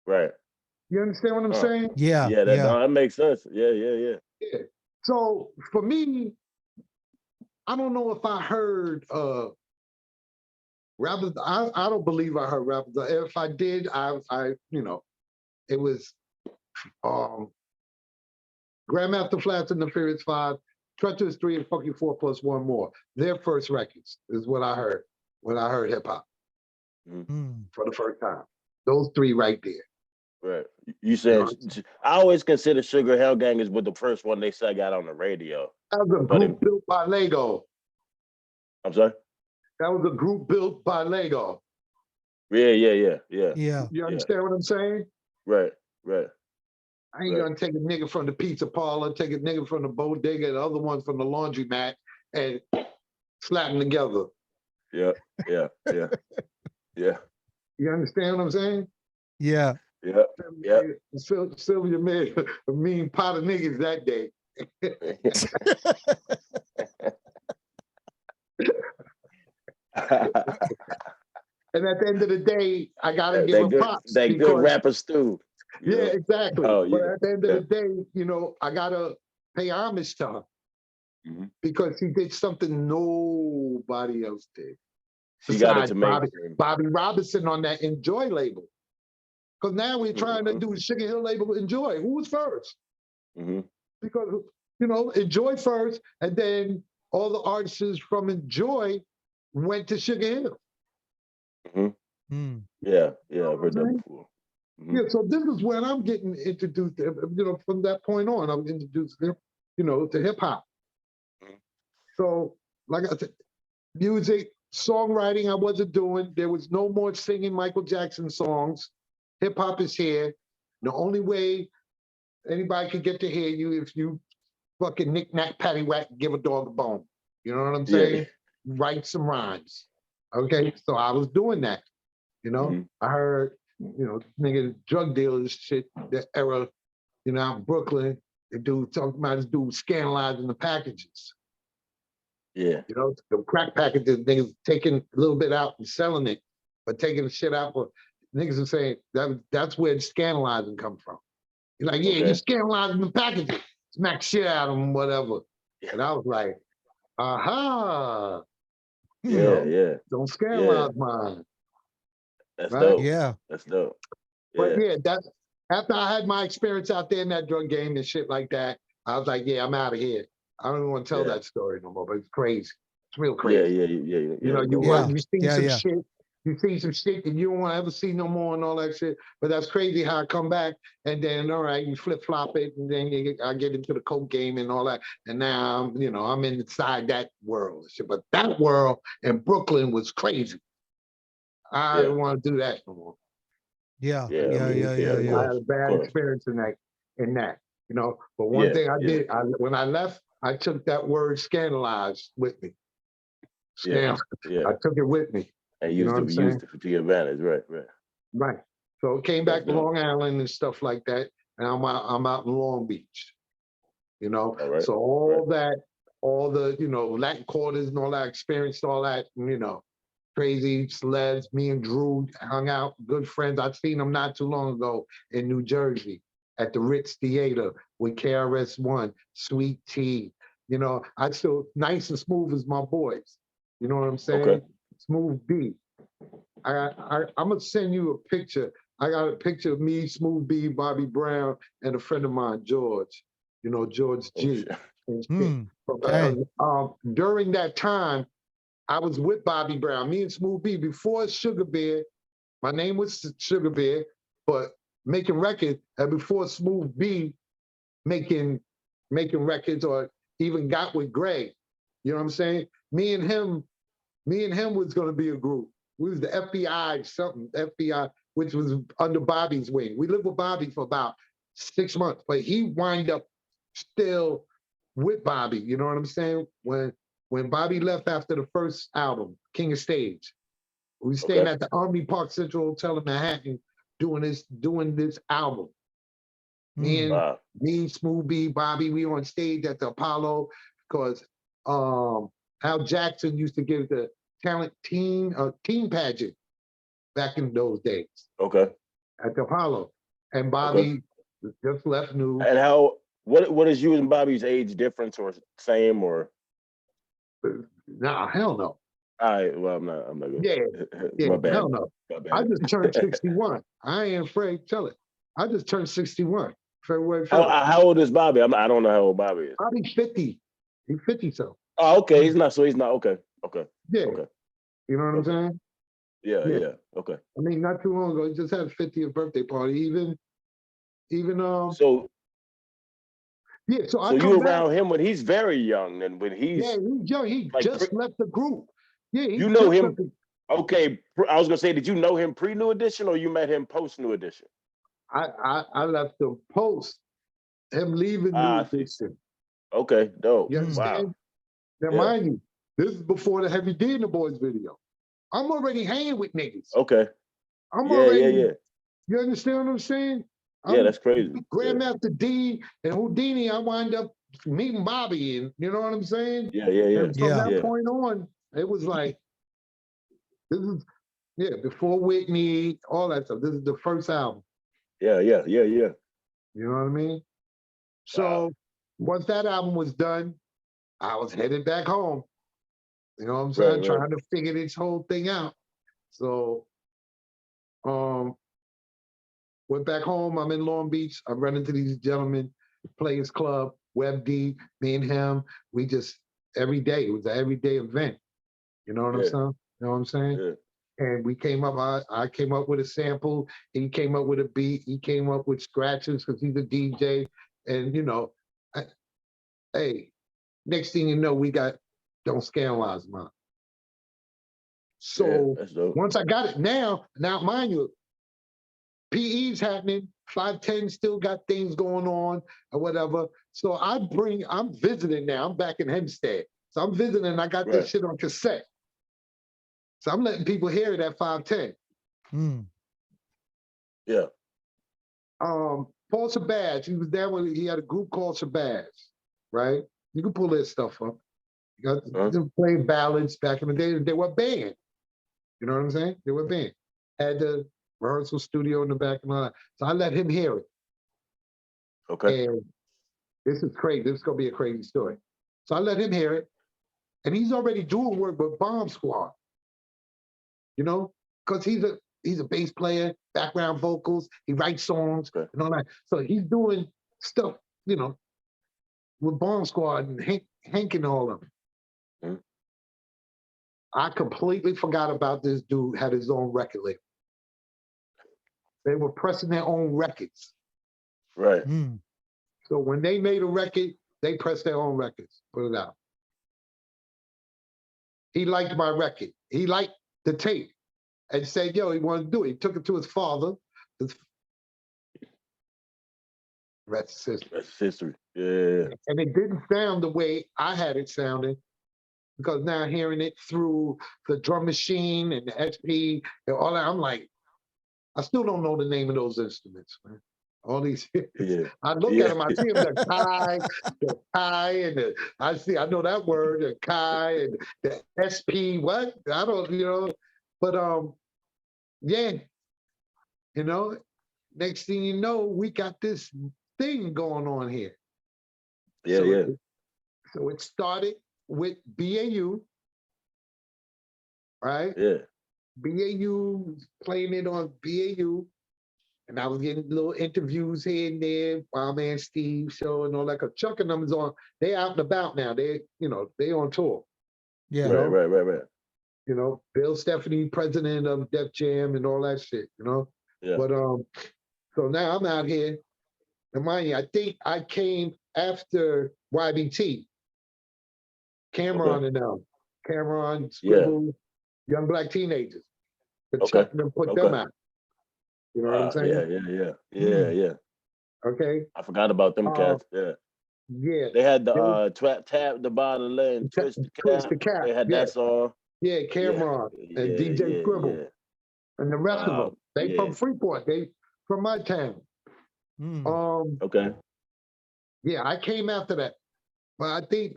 Right. You understand what I'm saying? Yeah. Yeah, that makes sense. Yeah. So for me, I don't know if I heard rappers. I don't believe I heard rappers. If I did, I it was Grandmaster Flash and the Furious 5, Treacherous 3, and Fucking 4 plus 1 more. Their first records is what I heard when I heard hip hop for the first time. Those 3 right there. Right. You said I always consider Sugar Hill Gang as with the first one they said got on the radio. That was a group built by Lego. I'm sorry? That was a group built by Lego. Yeah. You understand what I'm saying? Right. I ain't gonna take a nigga from the pizza parlor, take a nigga from the bodega, the other one from the laundromat, and slap them together. Yeah, yeah, yeah, yeah, You understand what I'm saying? Yeah. yeah, yeah. Sylvia made a mean pot of niggas that day. And at the end of the day, I gotta give her props. That good because, rapper stew. yeah, exactly. Oh, But yeah. at the end of the day, I gotta pay homage to her Mhm. because she did something nobody else did. She got it Besides to Bobby Robinson on that Enjoy label. Because now we're trying to do Sugar Hill label Enjoy. Who was first? Mm-hmm. Because, Enjoy first, and then all the artists from Enjoy went to Sugar Hill. Mm-hmm. Mm. Yeah, I've heard that before. Mm-hmm. Yeah, so this is when I'm getting introduced, from that point on, I'm introduced, to hip hop. Mhm. So, like I said, music, songwriting, I wasn't doing. There was no more singing Michael Jackson songs. Hip hop is here. The only way anybody could get to hear you if you fucking knick-knack, paddywhack, give a dog a bone. You know what I'm saying? Write some rhymes. Okay, so I was doing that. Mhm. I heard, nigga drug dealers shit, that era, out in Brooklyn, the dude talking about this dude scandalizing the packages. Yeah. The crack packages, niggas taking a little bit out and selling it, but taking the shit out for niggas are saying that's where the scandalizing come from. You're like, yeah, Okay. you scandalizing the packages, smack shit out of them, whatever. Yeah. And I was like, aha. Yeah. Don't scandalize mine. That's right? dope. Yeah. That's dope. But yeah, that's after I had my experience out there in that drug game and shit like that, I was like, yeah, I'm out of here. I don't even want to tell that story no more, but it's crazy. It's real crazy. Yeah. You see some Yeah. shit. You see some shit that you don't want to ever see no more and all that shit. But that's crazy how I come back and then, all right, you flip flop it and then I get into the coke game and all that. And now I'm inside that world and shit. But that world in Brooklyn was crazy. I don't want to do that no more. Yeah. I had a bad experience in that. But one thing I did, when I left, I took that word scandalized with me. I took it with me. And used it to your advantage, right. Right. So it came back to Long Island and stuff like that, and I'm out in Long Beach. All right. So all that, all the Latin quarters and all that, experienced all that, crazy celebs. Me and Drew hung out, good friends. I've seen them not too long ago in New Jersey at the Ritz Theater with KRS-One, Sweet Tea. I still nice and smooth as my boys. You know what I'm saying? Okay. Smooth B. I'm gonna send you a picture. I got a picture of me, Smooth B, Bobby Brown, and a friend of mine, George. George G. During that time, I was with Bobby Brown, me and Smooth B, before Sugar Bear. My name was Sugar Bear, but making records, and before Smooth B making records or even got with Greg. You know what I'm saying? Me and him was gonna be a group. We was the FBI, which was under Bobby's wing. We lived with Bobby for about 6 months, but he wind up still with Bobby. You know what I'm saying? When Bobby left after the first album, King of Stage, we were staying at the Army Park Central Hotel in Manhattan doing this album. Me and Smooth B, Bobby, we on stage at the Apollo because Al Jackson used to give the talent team pageant back in those days. Okay. At the Apollo. And Bobby just left New. And what is you and Bobby's age difference or same or? Nah, hell no. All right, well, I'm not good. Yeah, My bad. hell no. I just turned 61. I ain't afraid to tell it. I just turned 61, February 1st. How old is Bobby? I don't know how old Bobby is. Bobby's 50. He's 50 so. Oh, okay. He's not okay. Yeah. Okay. You know what I'm saying? Yeah. Okay. I mean, not too long ago, he just had a 50th birthday party. Even So so you around him when he's very young and when he's he's young. He just left the group. Yeah, you know him. Okay, I was gonna say, did you know him pre New Edition or you met him post New Edition? I left the post him leaving Ah, I New see. Edition. Okay, dope. You Mm. understand? Wow. Now, Yeah. mind you, this is before the Heavy D and the Boys video. I'm already hanging with niggas. Okay. I'm Yeah, already, yeah, yeah. you understand what I'm saying? Yeah, I'm that's crazy. Yeah. Grandmaster D and Houdini, I wind up meeting Bobby, and you know what I'm saying? Yeah, yeah, yeah. And from Yeah. that Yeah. point on, it was like, this is, yeah, before Whitney, all that stuff. This is the first album. Yeah, yeah, yeah, yeah. You know what I mean? So once that album was done, I was headed back home. You know what I'm saying? Right, right. Trying to figure this whole thing out. So went back home. I'm in Long Beach. I run into these gentlemen, Players Club, Web D, me and him. We just every day. It was an everyday event. You know what I'm Yeah. saying? You know what I'm saying? Yeah. And we came up, I came up with a sample. He came up with a beat. He came up with scratches because he's a DJ. And, you know, hey, next thing you know, we got Don't Scandalize Mine. Yeah, So that's dope. once I got it now mind you, PE's happening, 510 still got things going on or whatever. So I'm visiting now. I'm back in Hempstead. So I'm visiting, I got Right. this shit on cassette. So I'm letting people hear it at 510. Mm. Yeah. Paul Shabazz, he was there when he had a group called Shabazz, right? You can pull this stuff up. You got Uh-huh. them playing ballads back in the day. They were a band. You know what I'm saying? They were a band. Had the rehearsal studio in the back and all that. So I let him hear it. Okay. And this is crazy. This is gonna be a crazy story. So I let him hear it. And he's already doing work with Bomb Squad. You know? Because he's a bass player, background vocals, he writes songs Okay. and all that. So he's doing stuff, you know, with Bomb Squad and Hank and all of them. Mhm. I completely forgot about this dude had his own record label. They were pressing their own records. Right. Mm. So when they made a record, they pressed their own records, put it out. He liked my record. He liked the tape and said, yo, he wanted to do it. He took it to his father. Rest is history. That's history. Yeah. And it didn't sound the way I had it sounding, because now hearing it through the drum machine and the SP and all that, I'm like, I still don't know the name of those instruments, man. All these, Yeah. I look Yeah. at them, I see them, the Kai, and I know that word, the Kai and the SP, what? I don't, you know, but yeah, you know, next thing you know, we got this thing going on here. Yeah, So yeah. So it started with BAU, right? Yeah. BAU, playing it on BAU. And I was getting little interviews here and there, Wild Man Steve show and all that. Cause Chuck and them is on, they out and about now. They, you know, they on tour. Yeah. You know? Right. You know, Bill Stephanie, president of Def Jam and all that shit, you know? Yeah. But so now I'm out here. And mind you, I think I came after YBT. Cameron and them. Cameron, Scribble, Young Black Teenagers. The Okay. Chuck and them put them out. You know what I'm saying? Yeah. Okay. I forgot about them cats. Yeah. Yeah. They had the tap the bottle and twist the cap. Twist the Cap. They had Yeah. that song. Yeah, Cameron and DJ Scribble and the rest of them. They from Freeport. They from my town. Mm. Okay. Yeah, I came after that. But I think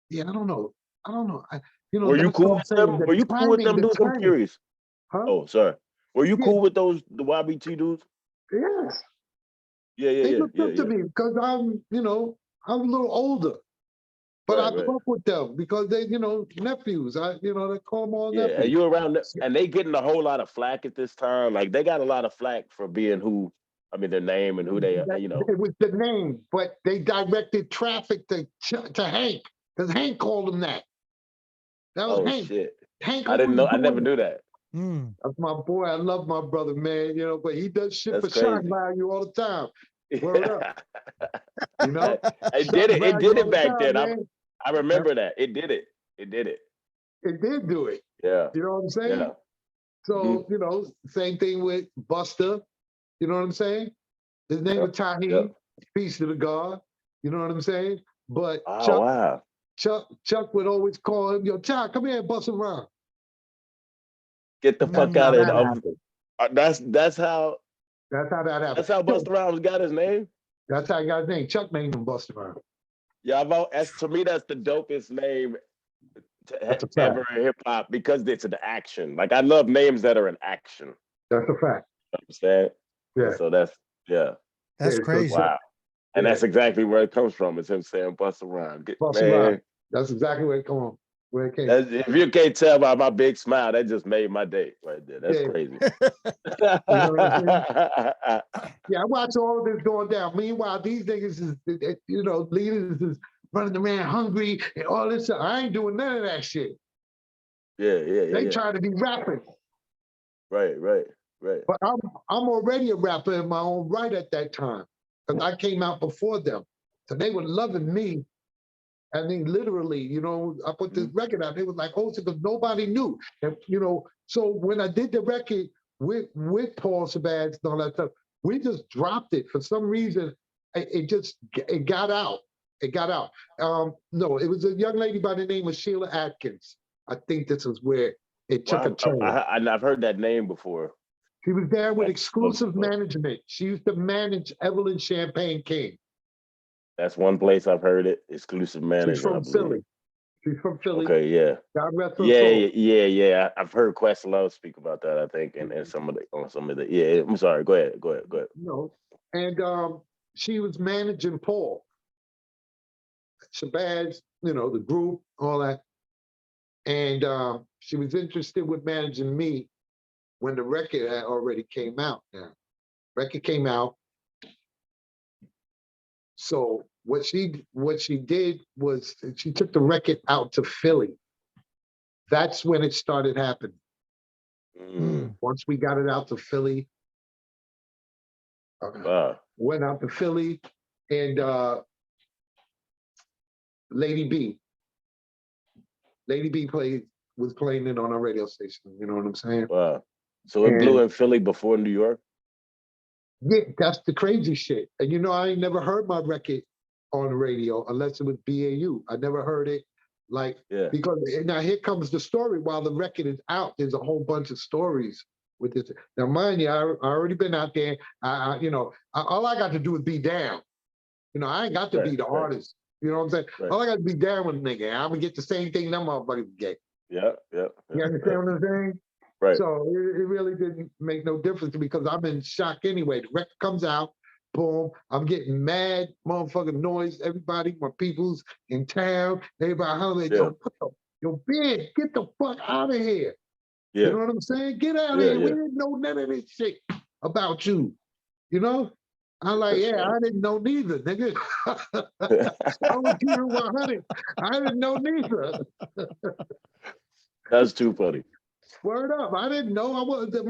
yeah, I don't know. You know, Were you that's cool what I'm with saying. them? The Were you cool with timing, them the dudes? I'm timing. curious. Huh? Oh, sorry. Were you Yeah. cool with the YBT dudes? Yes. Yeah. They looked up to me because I'm, you know, I'm a little older. But I Right. fuck with them because they, you know, nephews. They call them all Yeah, nephews. and you around them, and they getting a whole lot of flack at this time. Like they got a lot of flack for being their name and who they are, you know. It was the name, but they directed traffic to Hank because Hank called him that. That was Oh Hank. shit. Hank I didn't always know. I never doing it. knew that. Mm. That's my boy. I love my brother, man. You know, but he does shit That's for shock crazy. value all the time. Word up. You know? It Shock did it. It value did all it the back time, then. man. I remember that. It did it. It did it. It did do it. Yeah. You know what I'm saying? Yeah. So, you know, same thing with Buster. You know what I'm saying? His name was Yep. Tahir. Peace to the God. You know what I'm saying? But Oh wow. Chuck would always call him, yo, Chuck, come here and bust around. Get the fuck That's how out of that here. happened. That's how That's how that happened. that's how Busta Rhymes got his name. That's how he got his name. Chuck named him Busta Rhymes. Yeah, to me that's the dopest name That's a fact. ever in hip hop because it's an action. Like I love names that are in action. That's a fact. Understand? Yeah. So that's That's Yeah, so- crazy. wow. And Yeah. that's exactly where it comes from. It's him saying Busta Rhymes. Busta Man, Rhymes. That's exactly where it came from. Where it came. if you can't tell by my big smile, that just made my day right there. That's Yeah. crazy. You know what I'm Yeah, I watch all of this going down. Meanwhile, these niggas is, leaders is running around hungry and all this stuff. I ain't doing none of that shit. yeah. They trying to be rapping. Right. But I'm already a rapper in my own right at that time. Because I came out before them. So they were loving me. I mean, literally, I put this record out. They was like, oh, because nobody knew. And, so when I did the record with Paul Shabazz and all that stuff, we just dropped it. For some reason, it got out. It got out. No, it was a young lady by the name of Sheila Atkins. I think this is where it took a turn. I've heard that name before. She was there with exclusive management. She used to manage Evelyn Champagne King. That's one place I've heard it. Exclusive management. She's from Philly. She's from Philly. Okay, yeah. God rest her soul. Yeah. I've heard Questlove speak about that, I think, and some of the. Yeah, I'm sorry. Go ahead. No, and she was managing Paul Shabazz, the group, all that, and she was interested with managing me when the record had already came out. Now, record came out. So what she did was she took the record out to Philly. That's when it started happening. Once we got it out to Philly, went out to Philly, and Lady B was playing it on our radio station. You know what I'm saying? Wow. So it blew in Philly before New York? Yeah, that's the crazy shit. And I ain't never heard my record on the radio unless it was BAU. I never heard it because now here comes the story. While the record is out, there's a whole bunch of stories with this. Now, mind you, I already been out there. All I got to do is be down. I ain't got to be the artist. You know what I'm saying? Right. All I got to be down with a nigga. I'm gonna get the same thing them motherfuckers get. Yeah. You understand what I'm saying? Right. So it really didn't make no difference because I'm in shock anyway. The record comes out, boom, I'm getting mad, motherfucking noise. Everybody, my people's in town, everybody hollering, yo, Ben, get the fuck out of here. Yeah. You know what I'm saying? Get out of here. We didn't know none of this shit about you. I'm like, I didn't know neither, nigga. I was keeping 100. I didn't know neither. That's too funny. Word up. I didn't know. I wasn't a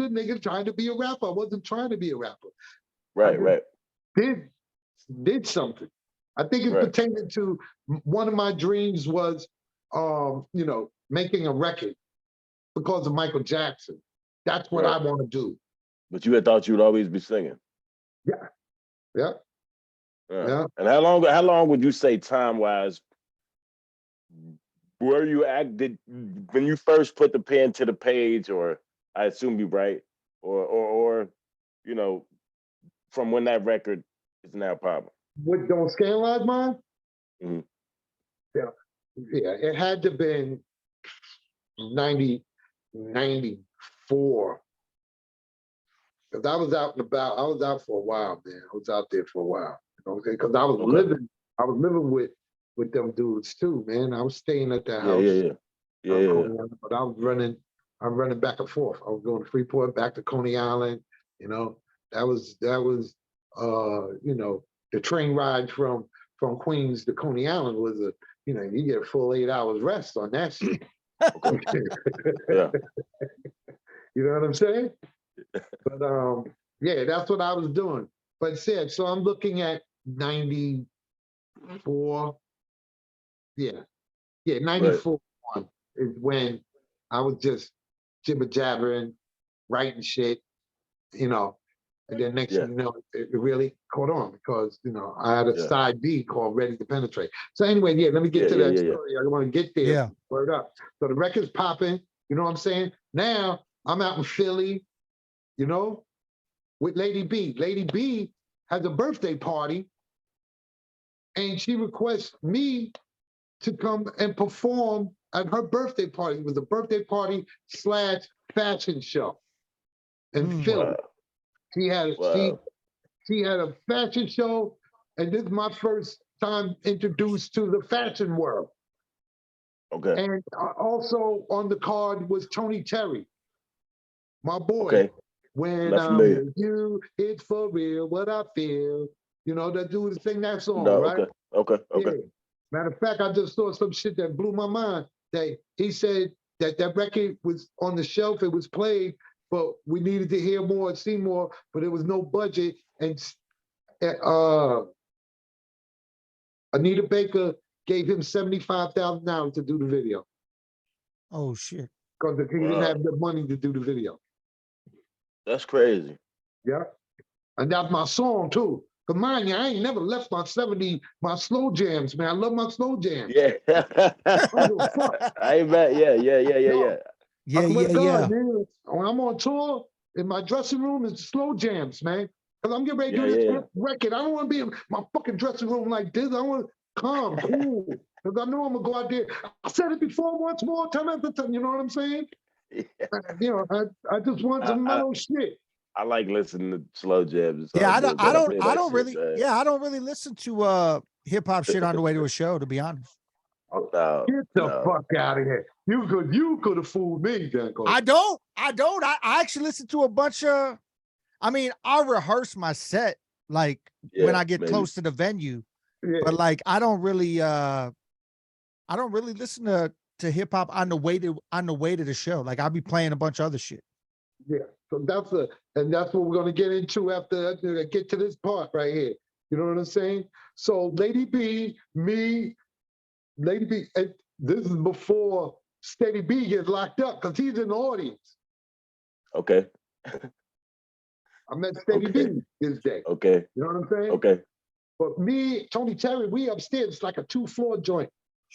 nigga trying to be a rapper. I wasn't trying to be a rapper. Right. Did something. I think it pertained to one of my dreams was, making a record because of Michael Jackson. That's what I want to do. But you had thought you would always be singing. Yeah. And how long would you say time-wise were you when you first put the pen to the page, or I assume you write, or from when that record is now popular? What, Don't Scandalize Mine? Mm-hmm. Yeah, it had to have been 94. Because I was out and about. I was out for a while, man. I was out there for a while. Because I was living with them dudes too, man. I was staying at their house. Yeah. But I'm running back and forth. I was going to Freeport, back to Coney Island. That was the train ride from Queens to Coney Island was you get a full 8 hours rest on that shit. Yeah. You know what I'm saying? But that's what I was doing. But so I'm looking at 94. Yeah, 94 is when I was just jibber jabbering, writing shit, and And then next Yeah. thing you know, it really caught on because, you know, I had a Yeah. side B called Ready to Penetrate. So anyway, yeah, let me get Yeah, to yeah, that yeah, yeah. story. I want to get there. Yeah. Word up. So the record's popping, you know what I'm saying? Now I'm out in Philly, you know, with Lady B. Lady B has a birthday party and she requests me to come and perform at her birthday party. It was a birthday party / fashion show in Philly. Wow. She had Wow. she had a fashion show, and this is my first time introduced to the fashion world. Okay. And also on the card was Tony Terry, my boy. Okay. When Not I'm familiar. with you, it's for real what I feel. You know, that dude sing that song, No. right? Okay. Okay. Okay. Yeah. Matter of fact, I just saw some shit that blew my mind. That he said that that record was on the shelf, it was played, but we needed to hear more and see more, but there was no budget. And Anita Baker gave him $75,000 to do the video Oh shit. because he didn't Wow. have the money to do the video. That's crazy. Yeah. And that's my song too. But mind you, I ain't never left my slow jams, man. I love my slow jams. Yeah. don't give a fuck. I ain't bet. Yeah. Yeah. Yeah. Yeah. Yo, Yeah. Yeah, I swear yeah, to God, yeah. man, when I'm on tour, in my dressing room is slow jams, man. Because I'm getting ready to Yeah, do this yeah. record. I don't want to be in my fucking dressing room like this. I want to calm, cool. Because I know I'm going to go out there. I said it before once more, time after time. You know what I'm saying? Yeah. You know, I just want some mellow shit. I like listening to slow jams. Yeah, I don't, I don't, I don't shit, really, man. yeah, I don't really listen to hip hop shit on the way to a show, to be honest. No, Get the no. fuck out of here. You could have fooled me, Danko. I don't. I actually listen to a bunch of. I mean, I'll rehearse my set like when Yeah, I get maybe. close to the venue, Yeah. but like I don't really listen to hip hop on the way to the show. Like I'll be playing a bunch of other shit. Yeah, so that's what we're gonna get into after I get to this part right here. You know what I'm saying? So Lady B, me, Lady B, and this is before Steady B gets locked up because he's in the audience. Okay. I met Steady Okay. B this day. Okay. You know what I'm saying? Okay. But me, Tony Terry, we upstairs. It's like a 2-floor joint.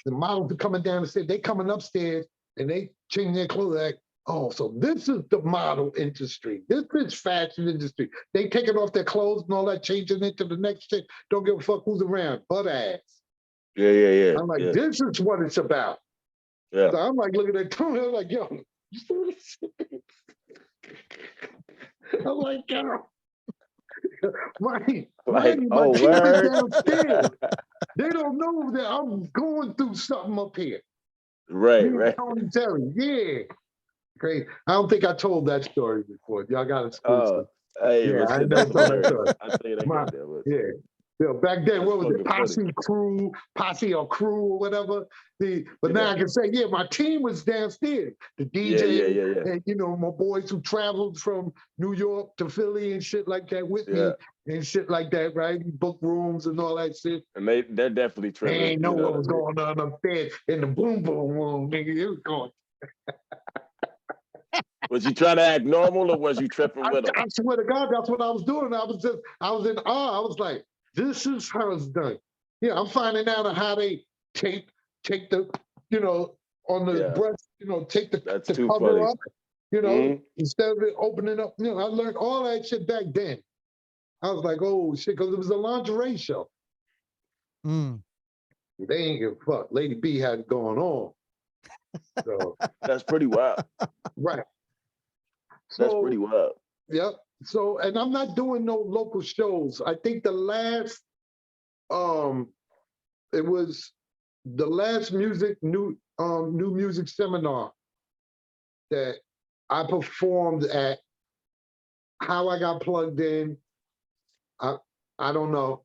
The models are coming down the stairs. They coming upstairs and they changing their clothes. Like, oh, so this is the model industry. This is fashion industry. They taking off their clothes and all that, changing it to the next chick. Don't give a fuck who's around. Butt ass. Yeah, yeah, yeah. I'm like, yeah. this is what it's about. Yeah. So I'm like looking at Tony. I'm like, yo, you see this? I'm like, yo. My team is downstairs. They don't know that I'm going through something up here. Right, Me and right. Tony Terry, yeah. Great. I don't think I told that story before. Y'all got exclusive. Hey, Yeah, I listen, never that's told that hilarious. story. I tell you that My- goddamn much. Yeah. Yeah, back then, what was it? That's fucking Posse or crew or whatever. But now Yeah. I can say, yeah, my team was downstairs. The DJ, Yeah. and you know, my boys who traveled from New York to Philly and shit like that with Yeah. me and shit like that, right? Book rooms and all that shit. And they're definitely They tripping. ain't know you what was I mean? going on up there in the boom boom room, nigga. It was going. Was you trying to act normal or was you tripping with them? I swear to God, that's what I was doing. I was in awe. I was like, this is how it's done. Yeah, I'm finding out how they take the, you know, on the Yeah. breast, you know, take the That's too cover funny. up, you know, Mhm. instead of it opening up. You know, I learned all that shit back then. I was like, oh shit, because it was a lingerie show. Mm. They ain't give a fuck. Lady B had it going on. So, That's pretty wild. right. That's So, pretty wild. Yep. So, and I'm not doing no local shows. I think the last, it was the last new music seminar that I performed at. How I got plugged in, I don't know.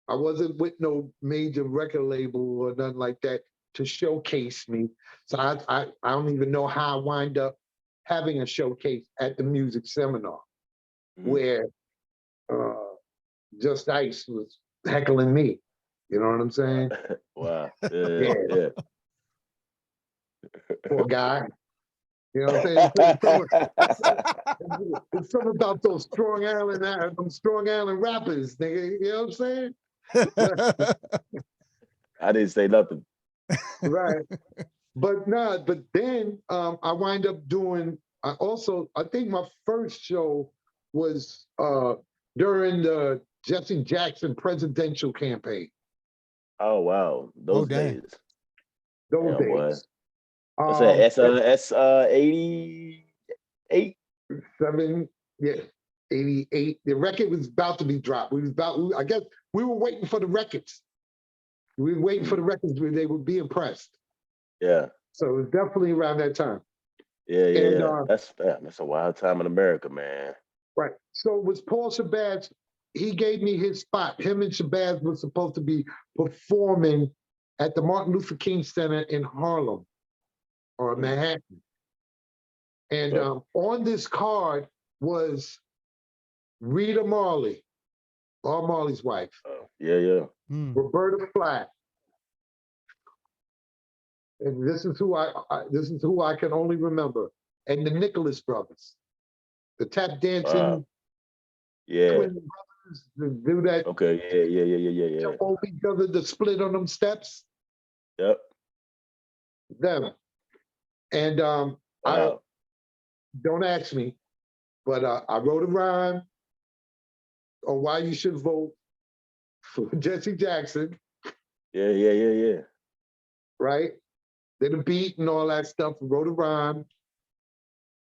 I wasn't with no major record label or nothing like that to showcase me. So I don't even know how I wind up having a showcase at the music seminar Mhm. where Just Ice was heckling me. You know what I'm saying? Wow. Yeah. Poor guy. You know what I'm saying? It's something about those Strong Island rappers, nigga. You know what I'm saying? I didn't say nothing. Right. But nah, but then I wind up doing, I think my first show was during the Jesse Jackson presidential campaign, Oh wow, those dang. days. those Damn, boy. days. What's that? S 88. 7, yeah, 88. The record was about to be dropped. I guess we were waiting for the records. We were waiting for the records where they would be impressed. Yeah, So it was definitely around that time. yeah. And That's a wild time in America, man. right. So it was Paul Shabazz. He gave me his spot. Him and Shabazz were supposed to be performing at the Martin Luther King Center in Harlem or Manhattan. And on this card was Rita Marley, Bob Marley's wife, Yeah. Roberta Flack. And this is who I can only remember. And the Nicholas brothers, the tap dancing Yeah. twin brothers, that do that. Okay. Yeah. Jump over each other to split on them steps. Yep. Them. And I don't ask me, but I wrote a rhyme on why you should vote for Jesse Jackson. Yeah. Right? Did a beat and all that stuff, wrote a rhyme.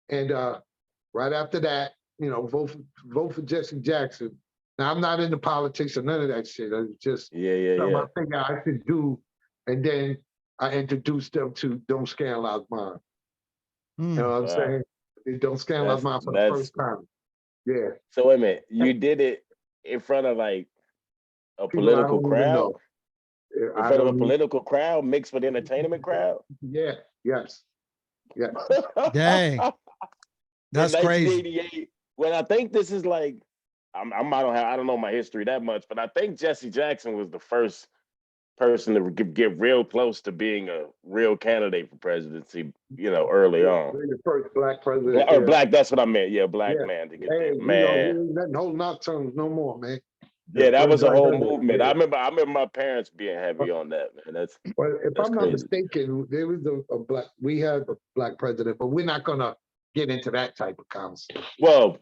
And right after that, vote for Jesse Jackson. Now, I'm not into politics or none of that shit. It's just something I think I should do. And then I introduced them to Don't Scandalize Mine. You know what I'm saying? Don't Scandalize Mine for the first time. Yeah. So wait a minute, you did it in front of like a political crowd? In front of a political crowd mixed with entertainment crowd? Yeah, yes. Dang. That's crazy. 1988, when I think this is like, I don't know my history that much, but I think Jesse Jackson was the first person to get real close to being a real candidate for presidency, early on. The first black president. Or black, that's what I meant. Yeah, black man to get there. Man. That whole nocturne no more, man. Yeah, that was a whole movement. I remember my parents being heavy on that, man. But if I'm not crazy. mistaken, there was we had a black president, but we're not gonna get into that type of conversation. Well,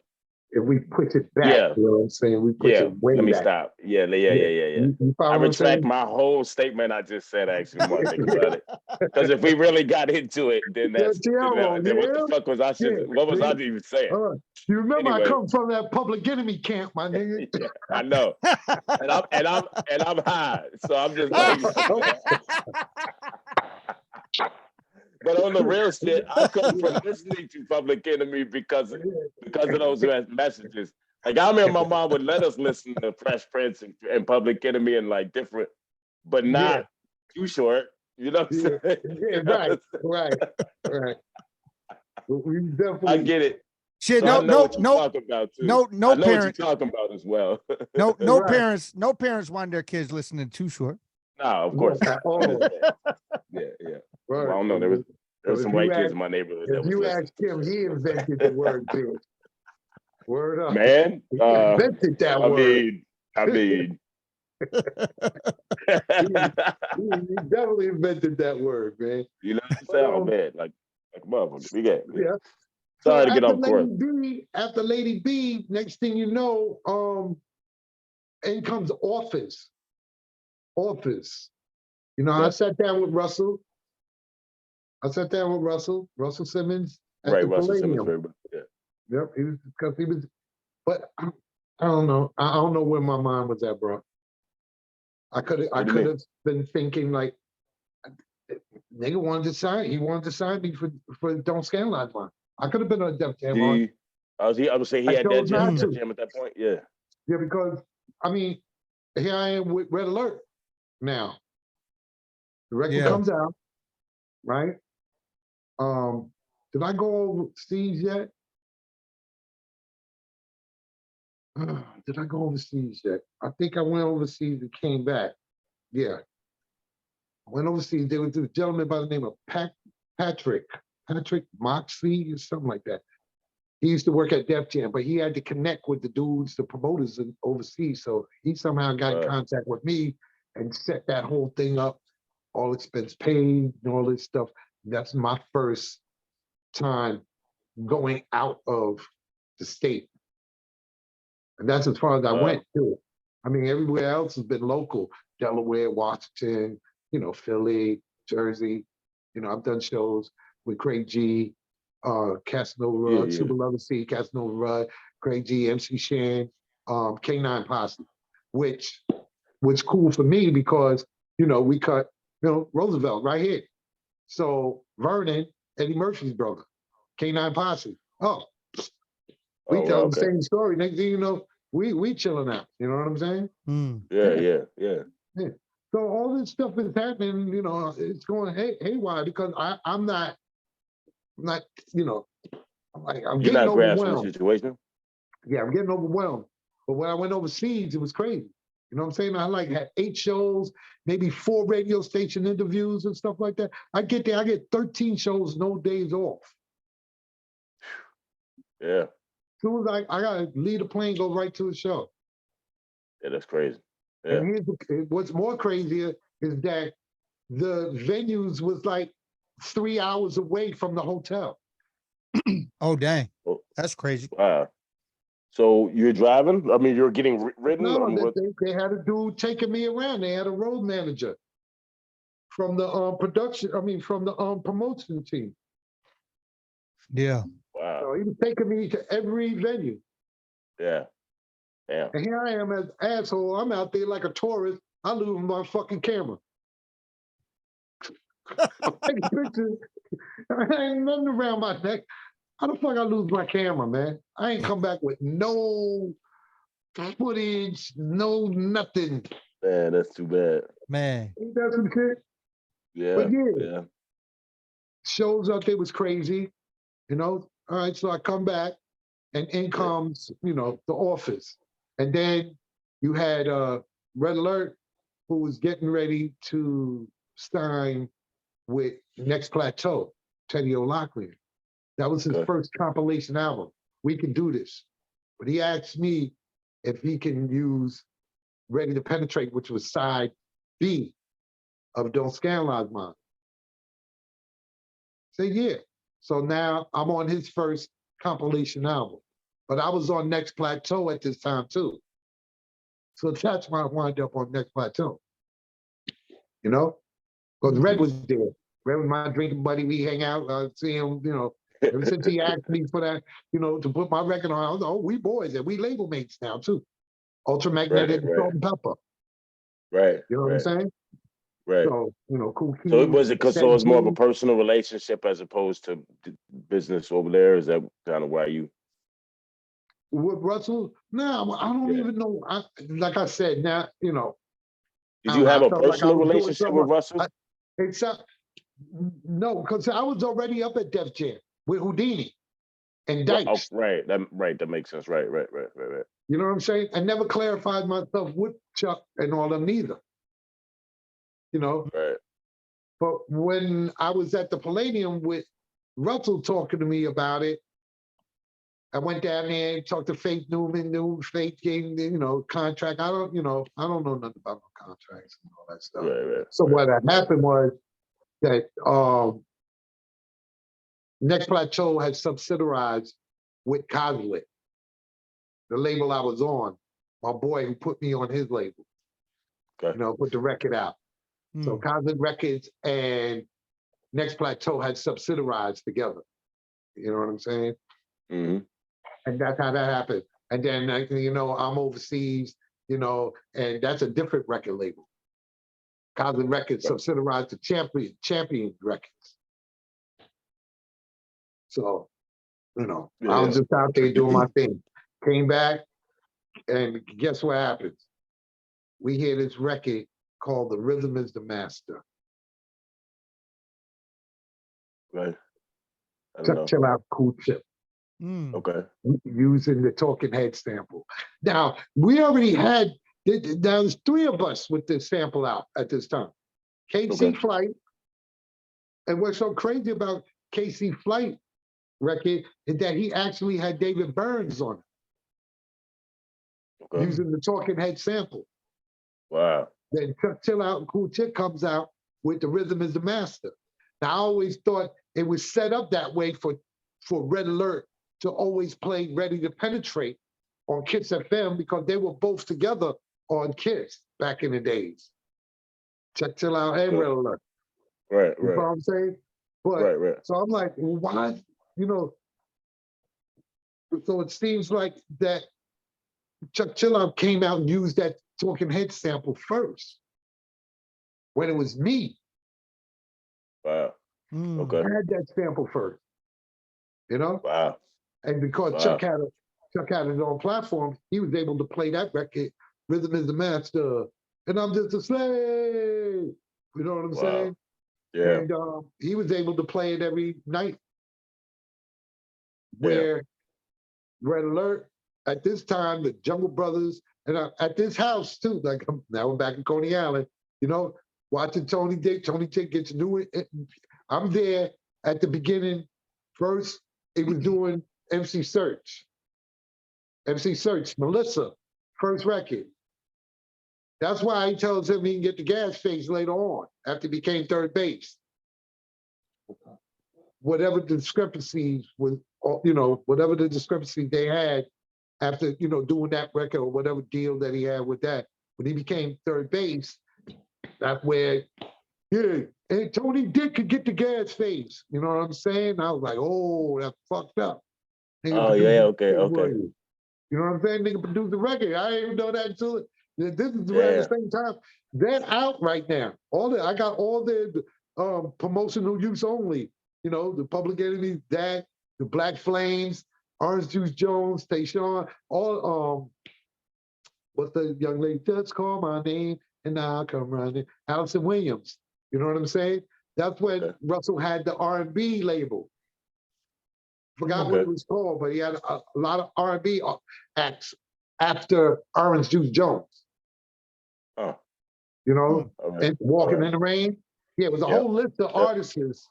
if we push it back, you know what I'm saying? We push it way back. Let me stop. Yeah. I retract my whole statement I just said, actually, when I think about it. Because if we really got into it, then what the fuck was I what was I even saying? You remember I come from that Public Enemy camp, my nigga. Yeah, I know. and I'm high. So I'm just like But on the real shit, I come from listening to Public Enemy because of those messages. Like, I remember my mom would let us listen to Fresh Prince and Public Enemy and like different, but not too short. You know what I'm saying? Yeah, right. We definitely. I get it. Shit, so no parents. I know what you're talking about as well. no parents want their kids listening to Too Short. No, of course. Yeah. Right. Well, I don't know. There was some white kids in my neighborhood. If you ask him, he invented the word bitch. Word up. Man. He invented that word. I mean. he definitely invented that word, man. You know what I'm saying? Oh, man. Like a motherfucker. We get. Yeah. Sorry to get off course. After Lady B, next thing you know, in comes Office. I sat down with Russell. Russell Simmons. Right, Russell Simmons. Yeah. Yep, he was, but I don't know. I don't know where my mind was at, bro. I could have been thinking like, nigga wanted to sign. He wanted to sign me for Don't Scandalize Mine. I could have been on Def Jam. I would say he had that jam at that point. Yeah. Yeah, because I mean, here I am with Red Alert now. The record comes out, right? Did I go overseas yet? Did I go overseas yet? I think I went overseas and came back. Yeah. I went overseas. There was this gentleman by the name of Patrick Patrick Moxley or something like that. He used to work at Def Jam, but he had to connect with the dudes, the promoters overseas. So he somehow got in Right. contact with me and set that whole thing up, all expense paid and all this stuff. That's my first time going out of the state. And that's as far as I Wow. went too. I mean, everywhere else has been local, Delaware, Washington, Philly, Jersey. I've done shows with Craig G, Casanova Yeah, Rudd, yeah. Super Lover C, Casanova Rudd, Craig G, MC Shan, K9 Posse, which was cool for me because, we cut, Roosevelt right here. So Vernon, Eddie Murphy's brother, K9 Posse. Oh, we Oh, tell wow, the okay. same story. Next thing you know, we chilling out. You know what I'm saying? Mm. Yeah. So all this stuff is happening. It's going haywire because I'm not, I'm You're getting not grasping the overwhelmed. situation. Yeah, I'm getting overwhelmed. But when I went overseas, it was crazy. You know what I'm saying? I had 8 shows, maybe 4 radio station interviews and stuff like that. I get there, I get 13 shows, no days off. Yeah, As soon as I gotta leave the plane, go right to the show. yeah, that's crazy. Yeah, And what's more crazier is that the venues was like 3 hours away from the hotel. Oh, dang. Oh. That's crazy. wow. So you're driving? I mean, you're getting ridden? No, what? they had a dude taking me around. They had a road manager from the from the promotion team. Yeah. Wow. So he was taking me to every venue. Yeah. Yeah. And here I am as an asshole. I'm out there like a tourist. I lose my fucking camera. I'm taking pictures. I ain't nothing around my neck. How the fuck I lose my camera, man? I ain't come back with no footage, no nothing. Man, that's too bad. Man. Ain't that some shit? Yeah. But Yeah. shows out there was crazy. All right, so I come back and in comes, the office. And then you had Red Alert, who was getting ready to sign with Next Plateau, Teddy O'Loughlin. That was his first compilation album. We Can Do This. But he asked me if he can use Ready to Penetrate, which was side B of Don't Scandalize Mine. Say, yeah. So now I'm on his first compilation album. But I was on Next Plateau at this time too. So that's why I wound up on Next Plateau. Because Red was there. Red was my drinking buddy. We hang out. I see him, ever since he asked me for that, to put my record on, I was like, oh, we boys and we label mates now too. Ultramagnetic and Salt and Pepper. Right. You know what I'm saying? Right. So, Cool Keys. So it was because it was more of a personal relationship as opposed to business over there. Is that kind of why you? With Russell? No, I don't even know. Like I said, now, Did you have a personal relationship with Russell? Except, no, because I was already up at Def Jam with Houdini and Dykes. Oh, right. That makes sense. Right. You know what I'm saying? I never clarified myself with Chuck and all them neither. Right. But when I was at the Palladium with Russell talking to me about it, I went down there and talked to Faith Newman, Faith gave contract. I don't know nothing about no contracts and all that stuff. Right. So what had happened was that Next Plateau had subsidized with Coslick, the label I was on, my boy who put me on his label. Okay. Put the record out. So Coslick Records and Next Plateau had subsidized together. You know what I'm saying? Mm-hmm. And that's how that happened. And then, I'm overseas, and that's a different record label. Cosmic Records subsidized to Champion Records. So, I was just out there doing my thing. Came back, and guess what happens? We hear this record called The Rhythm is the Master. Right. Chill out, Cool Chip. Okay. Using the Talking Head sample. Now, we already had, there was 3 of us with this sample out at this time. KC Flight, and what's so crazy about KC Flight record is that he actually had David Burns on it, Okay. using the Talking Head sample. Wow. Then Chuck Chill Out and Cool Chick comes out with The Rhythm is the Master. Now, I always thought it was set up that way for Red Alert to always play Ready to Penetrate on Kiss FM because they were both together on Kiss back in the days. Chuck Chill Out and Red Alert. Right, You know what right, I'm saying? But right. so I'm like, well, why? You know, so it seems like that Chuck Chill Out came out and used that Talking Head sample first when it was me. Wow. Mm. Okay. I had that sample first, you know? Wow. And because Wow. Chuck had his own platform, he was able to play that record, Rhythm is the Master, and I'm just a slave. You know what I'm Wow. saying? Yeah. And he was able to play it every night. Yeah. Where Red Alert, at this time, the Jungle Brothers, and at this house too, like now we're back in Coney Island, you know, watching Tony Dick. Tony Dick gets new. I'm there at the beginning. First, he was doing MC Search. MC Search, Melissa, first record. That's why he tells him he can get the gas face later on after he became third base. Whatever the discrepancies with, you know, whatever the discrepancy they had after, you know, doing that record or whatever deal that he had with that, when he became third base, that's where, yeah, and Tony Dick could get the gas face. You know what I'm saying? I was like, oh, that's fucked up. Nigga Oh, produced yeah, the okay, record, okay. You know what I'm saying? Nigga produced the record. I didn't even know that until this is Yeah. around the same time. They're out right now. I got all the promotional use only. You know, the Public Enemy, that, the Black Flames, Orange Juice Jones, Tayshawn, all what's the young lady? Just call my name and I'll come running. Allison Williams. You know what I'm saying? That's when Okay. Russell had the R&B label. Forgot what Okay. it was called, but he had a lot of R&B acts after Orange Juice Jones. Oh, You know, all right. and Walking All right. in the Rain. Yeah, it was a Yep. whole list of Yep. artists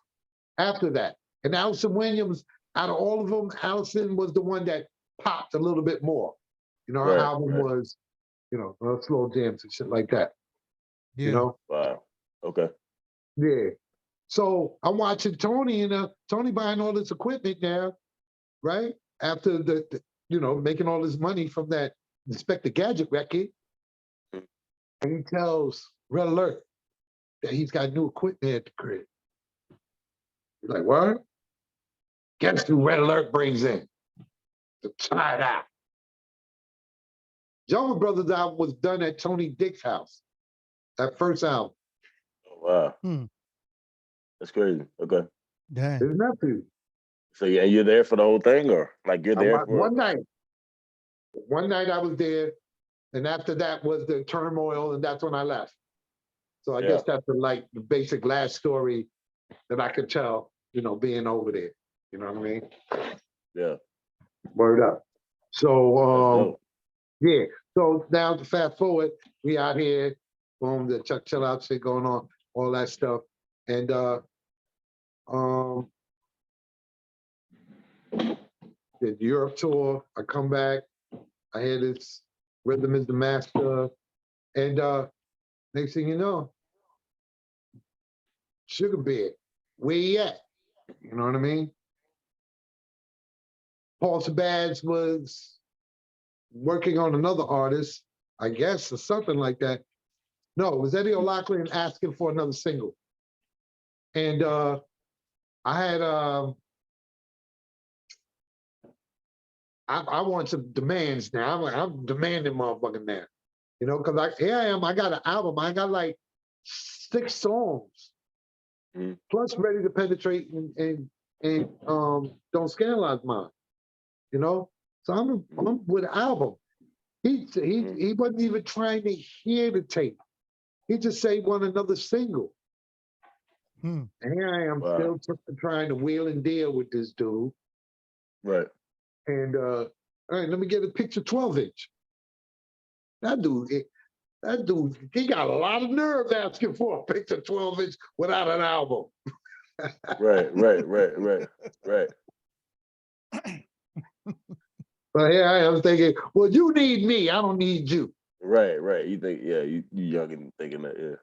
after that. And Allison Williams, out of all of them, Allison was the one that popped a little bit more. You know, her Right, album right. was, you know, slow jams and shit like that. Yeah. You know? Wow. Okay. Yeah. So I'm watching Tony and Tony buying all this equipment now, right? After the you know, making all this money from that Inspector Gadget record. Mm. And he tells Red Alert that he's got new equipment at the crib. He's like, what? Guess who Red Alert brings in to try it out? Jungle Brothers album was done at Tony Dick's house. That first album. Oh, wow. Hmm. That's crazy. Okay. Dang. His nephew. So yeah, you're there for the whole thing, or like you're there for One night. One night I was there, and after that was the turmoil, and that's when I left. So I guess that's the basic last story that I could tell, you know, being over there. You know what I mean? Yeah. Word up. That's So dope. yeah. So now to fast forward, we out here, boom, the Chuck Chill Out shit going on, all that stuff. And the Europe tour, I come back, I hear this Rhythm is the Master, and next thing you know, Sugar Bear, where you at? You know what I mean? Paul Shabazz was working on another artist, I guess, or something like that. No, it was Eddie O'Loughlin asking for another single. And I had, I want some demands now. I'm like, I'm demanding motherfucking now. You know, because here I am, I got an album. I got like 6 songs, plus Ready to Penetrate and Don't Scandalize Mine. You know? So I'm with an album. He wasn't even trying to hear the tape. He just say want another single. Hmm. And here I am still trying to wheel and deal with this dude. Right. And all right, let me get a picture 12-inch. That dude, he got a lot of nerve asking for a picture 12-inch without an album. Right, right, right, right, right. But here I am thinking, well, you need me, I don't need you. Right, right. You think, yeah, you young and thinking that, yeah.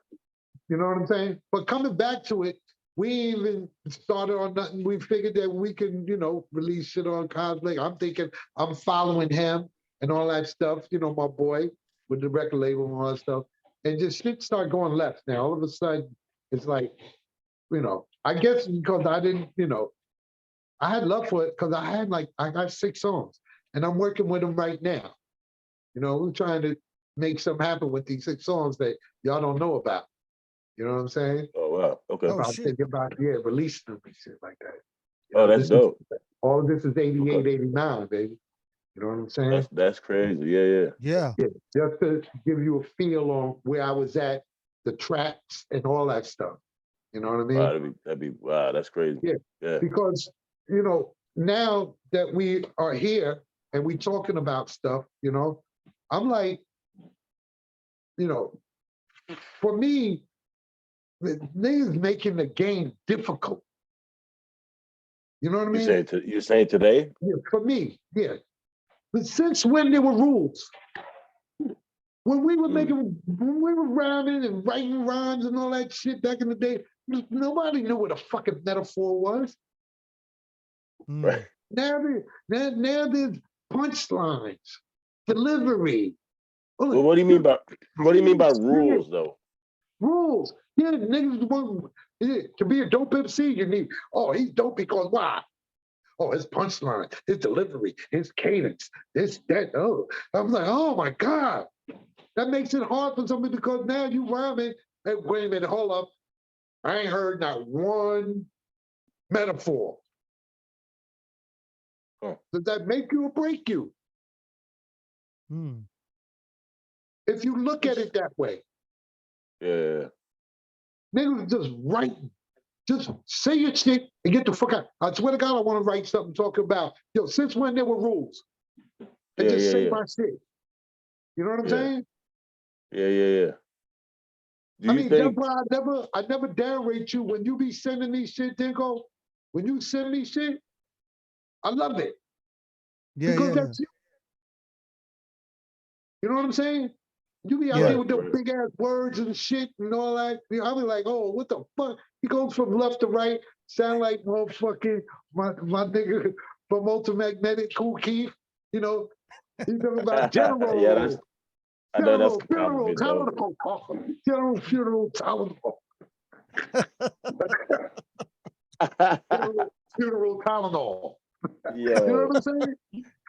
You know what I'm saying? But coming back to it, we even started on nothing. We figured that we can, release shit on Cosplay. I'm thinking I'm following him and all that stuff, my boy with the record label and all that stuff. And just shit started going left. Now all of a sudden it's like, I guess because I didn't, I had love for it because I got 6 songs and I'm working with them right now. We're trying to make something happen with these 6 songs that y'all don't know about. You know what I'm saying? Oh wow. Okay. Oh, I'm shit. thinking about, releasing them and shit like that. Oh, that's dope. All of this is 88, Okay. 89, baby. You know what I'm saying? That's crazy. Yeah, yeah. Yeah. Yeah, just to give you a feel on where I was at, the tracks and all that stuff. You know what I mean? Wow, wow, that's crazy. Yeah. Yeah. Because, now that we are here and we talking about stuff, I'm like, for me, the niggas making the game difficult. You know what I mean? You're saying today? Yeah, for me, yeah. But since when there were rules? When we were when we were rhyming and writing rhymes and all that shit back in the day, nobody knew what a fucking metaphor was. Right. Now there's punchlines, delivery. Well, what do you mean by rules though? Rules. Yeah, niggas want to be a dope MC, you need, he's dope because why? Oh, his punchline, his delivery, his cadence, this, that, oh. I'm like, oh my God. That makes it hard for somebody because now you rhyming. Hey, wait a minute, hold up. I ain't heard not one metaphor. Oh. Does that make you or break you? If you look at it that way. Yeah. Niggas just writing. Just say your shit and get the fuck out. I swear to God, I want to write something talking about, since when there were rules. And just say my shit. You know what I'm saying? Yeah. I mean, that's why I never downrate you when you be sending me shit, Dinko. When you send me shit, I love it. Yeah, because yeah. that's you. You know what I'm saying? You be out Yeah. there with those big ass words and shit and all that. I'll be like, oh, what the fuck? He goes from left to right, sound like motherfucking my nigga from Ultramagnetic, Kool Keith. He's talking about General. Yeah, I know that's General compliment, though. Tylenol. General Funeral Tylenol. Funeral Tylenol. Yeah. You know what I'm saying?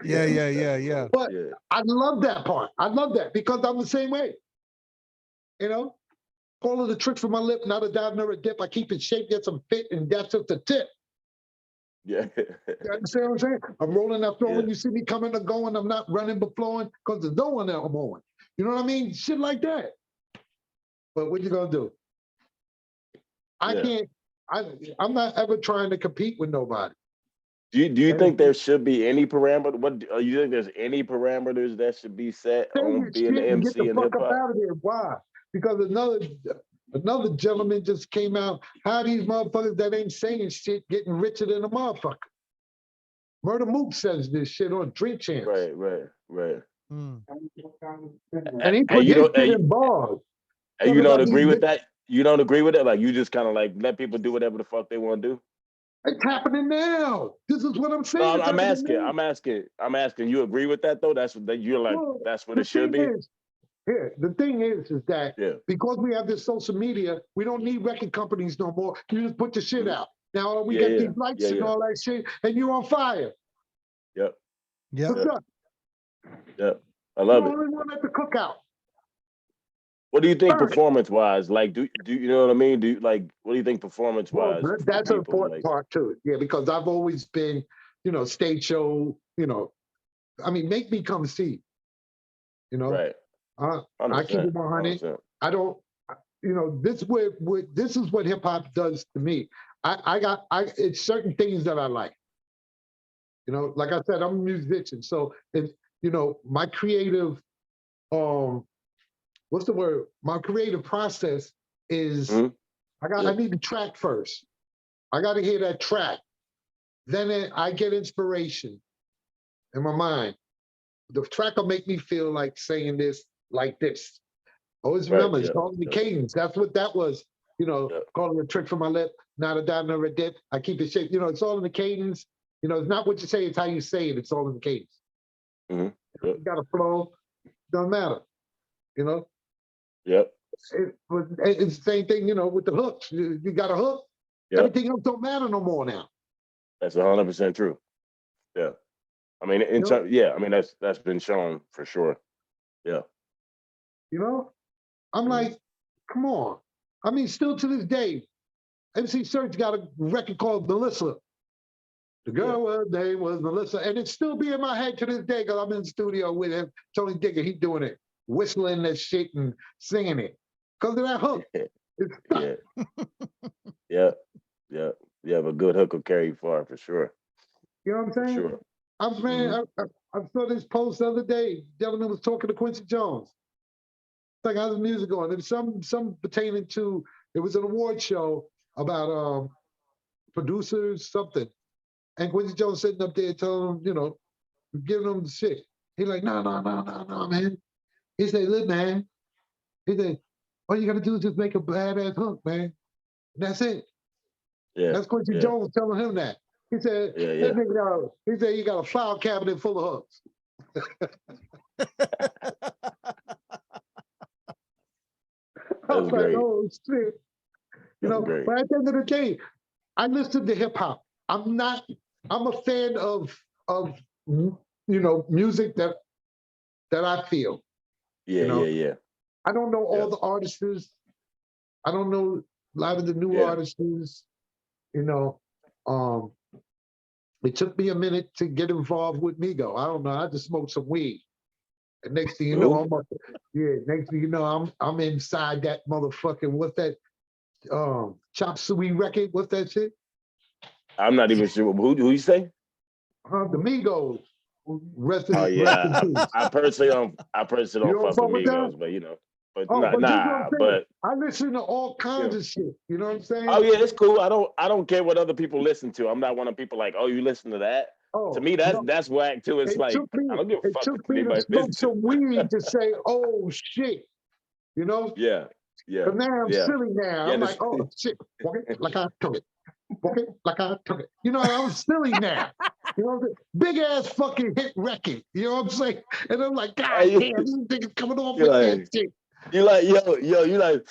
Yeah. But I love that part. I love that because I'm the same way. Follow the tricks from my lip, not a dive, nor a dip. I keep it shaped, get some fit, and that's just the tip. Yeah. You understand what I'm saying? I'm rolling, I'm throwing. You see me coming or going. I'm not running but flowing because there's no one that I'm on. You know what I mean? Shit like that. But what you gonna do? I can't. I'm not ever trying to compete with nobody. Do you think there should be any parameter? What you think? There's any parameters that should be set on being an MC get the in fuck hip up hop? out of there. Why? Because another gentleman just came out. How these motherfuckers that ain't saying shit getting richer than a motherfucker? Murder Mook says this shit on Drink Champs. Right. And he put his shit in bars. And you don't agree with that? You don't agree with it? Like you just kind of like let people do whatever the fuck they want to do? It's happening now. This is what I'm saying. No, I'm asking. You agree with that though? That's what you're like. Well, that's what it should be. The thing is that because we have this social media, we don't need record companies no more. You just put the shit out. Now we got these lights and all that shit, and you're on fire. Yep. What's up? Yep. I love it. Only one at the cookout. What do you think performance-wise? Like, do you know what I mean? What do you think performance-wise? Well, that's an important part too. Yeah, because I've always been, stage show. I mean, make me come see. Right. I keep it 100. I don't. This is what hip hop does to me. It's certain things that I like. Like I said, I'm a musician, so my creative, what's the word? My creative process is I need to track first. I got to hear that track. Then I get inspiration in my mind. The track will make me feel like saying this like this. Always Right, remember, it's yeah, called the yeah. cadence. That's what that was. You know, Yeah. calling a trick from my lip, not a dot, never a dip. I keep it shaped. You know, it's all in the cadence. You know, it's not what you say, it's how you say it. It's all in the cadence. Mhm. Yep. You got to flow, doesn't matter. You know, Yep. it's the same thing, you know, with the hooks. You got a hook, Yep. everything else don't matter no more now. That's 100% true. Yeah. I mean, in You know? yeah. I mean, that's been shown for sure. Yeah. You know, I'm Mhm. like, come on. I mean, still to this day, MC Serch got a record called Melissa. The girl was name was Melissa, and it still be in my head to this day because I'm in the studio with him, Tony Digger. He's doing it, whistling that shit and singing it because of that hook. It's stuck. Yeah. Yeah. Yeah. Yeah. But good hook will carry you far for sure. You know what I'm For saying? sure. I'm man. Mhm. I saw this post the other day. Gentleman was talking to Quincy Jones. It's like, how's the music going? And some pertaining to, it was an award show about producers, something. And Quincy Jones sitting up there telling him, you know, giving him the shit. He's like, no, man. He said, look, man. He said, all you gotta do is just make a badass hook, man. And that's it. Yeah. That's Quincy Yeah. Jones telling him that. He said, Yeah. that Yeah. nigga he said you got a file cabinet full of hooks. I was That's like, great. oh shit. You That's know, great. but at the end of the day, I listen to hip hop. I'm a fan of you know, music that I feel. Yeah. You know, Yeah. Yeah. I don't know all Yeah. the artists. I don't know a lot of the new Yeah. artists. You know, it took me a minute to get involved with Migo. I don't know. I just smoked some weed. And next thing you know, Who? next thing you know, I'm inside that motherfucking, what's that Chop Suey record? What's that shit? I'm not even sure. Who you say? The Migos. Rest Oh in yeah. peace. I personally don't You fuck don't with fuck with that? Migos, but you know. But Oh, but this is what I'm nah. saying. But I listen to all you kinds know. of shit. You know what I'm saying? Oh yeah, it's cool. I don't care what other people listen to. I'm not one of people like, oh, you listen to that. To Oh, me, no. that's whack too. It's It like took me I don't give a it fuck took what me to anybody smoke listens to. some weed to say, oh shit. You know? Yeah, yeah, But now I'm yeah. silly now. Yeah, I'm like, oh shit, walk it like I took it. Walk it like I took it. You know, I'm silly now. You know what I'm saying? Big ass fucking hit record. You know what I'm saying? And I'm like, God Hey, damn, these niggas coming off you with this like, shit. you like, you like,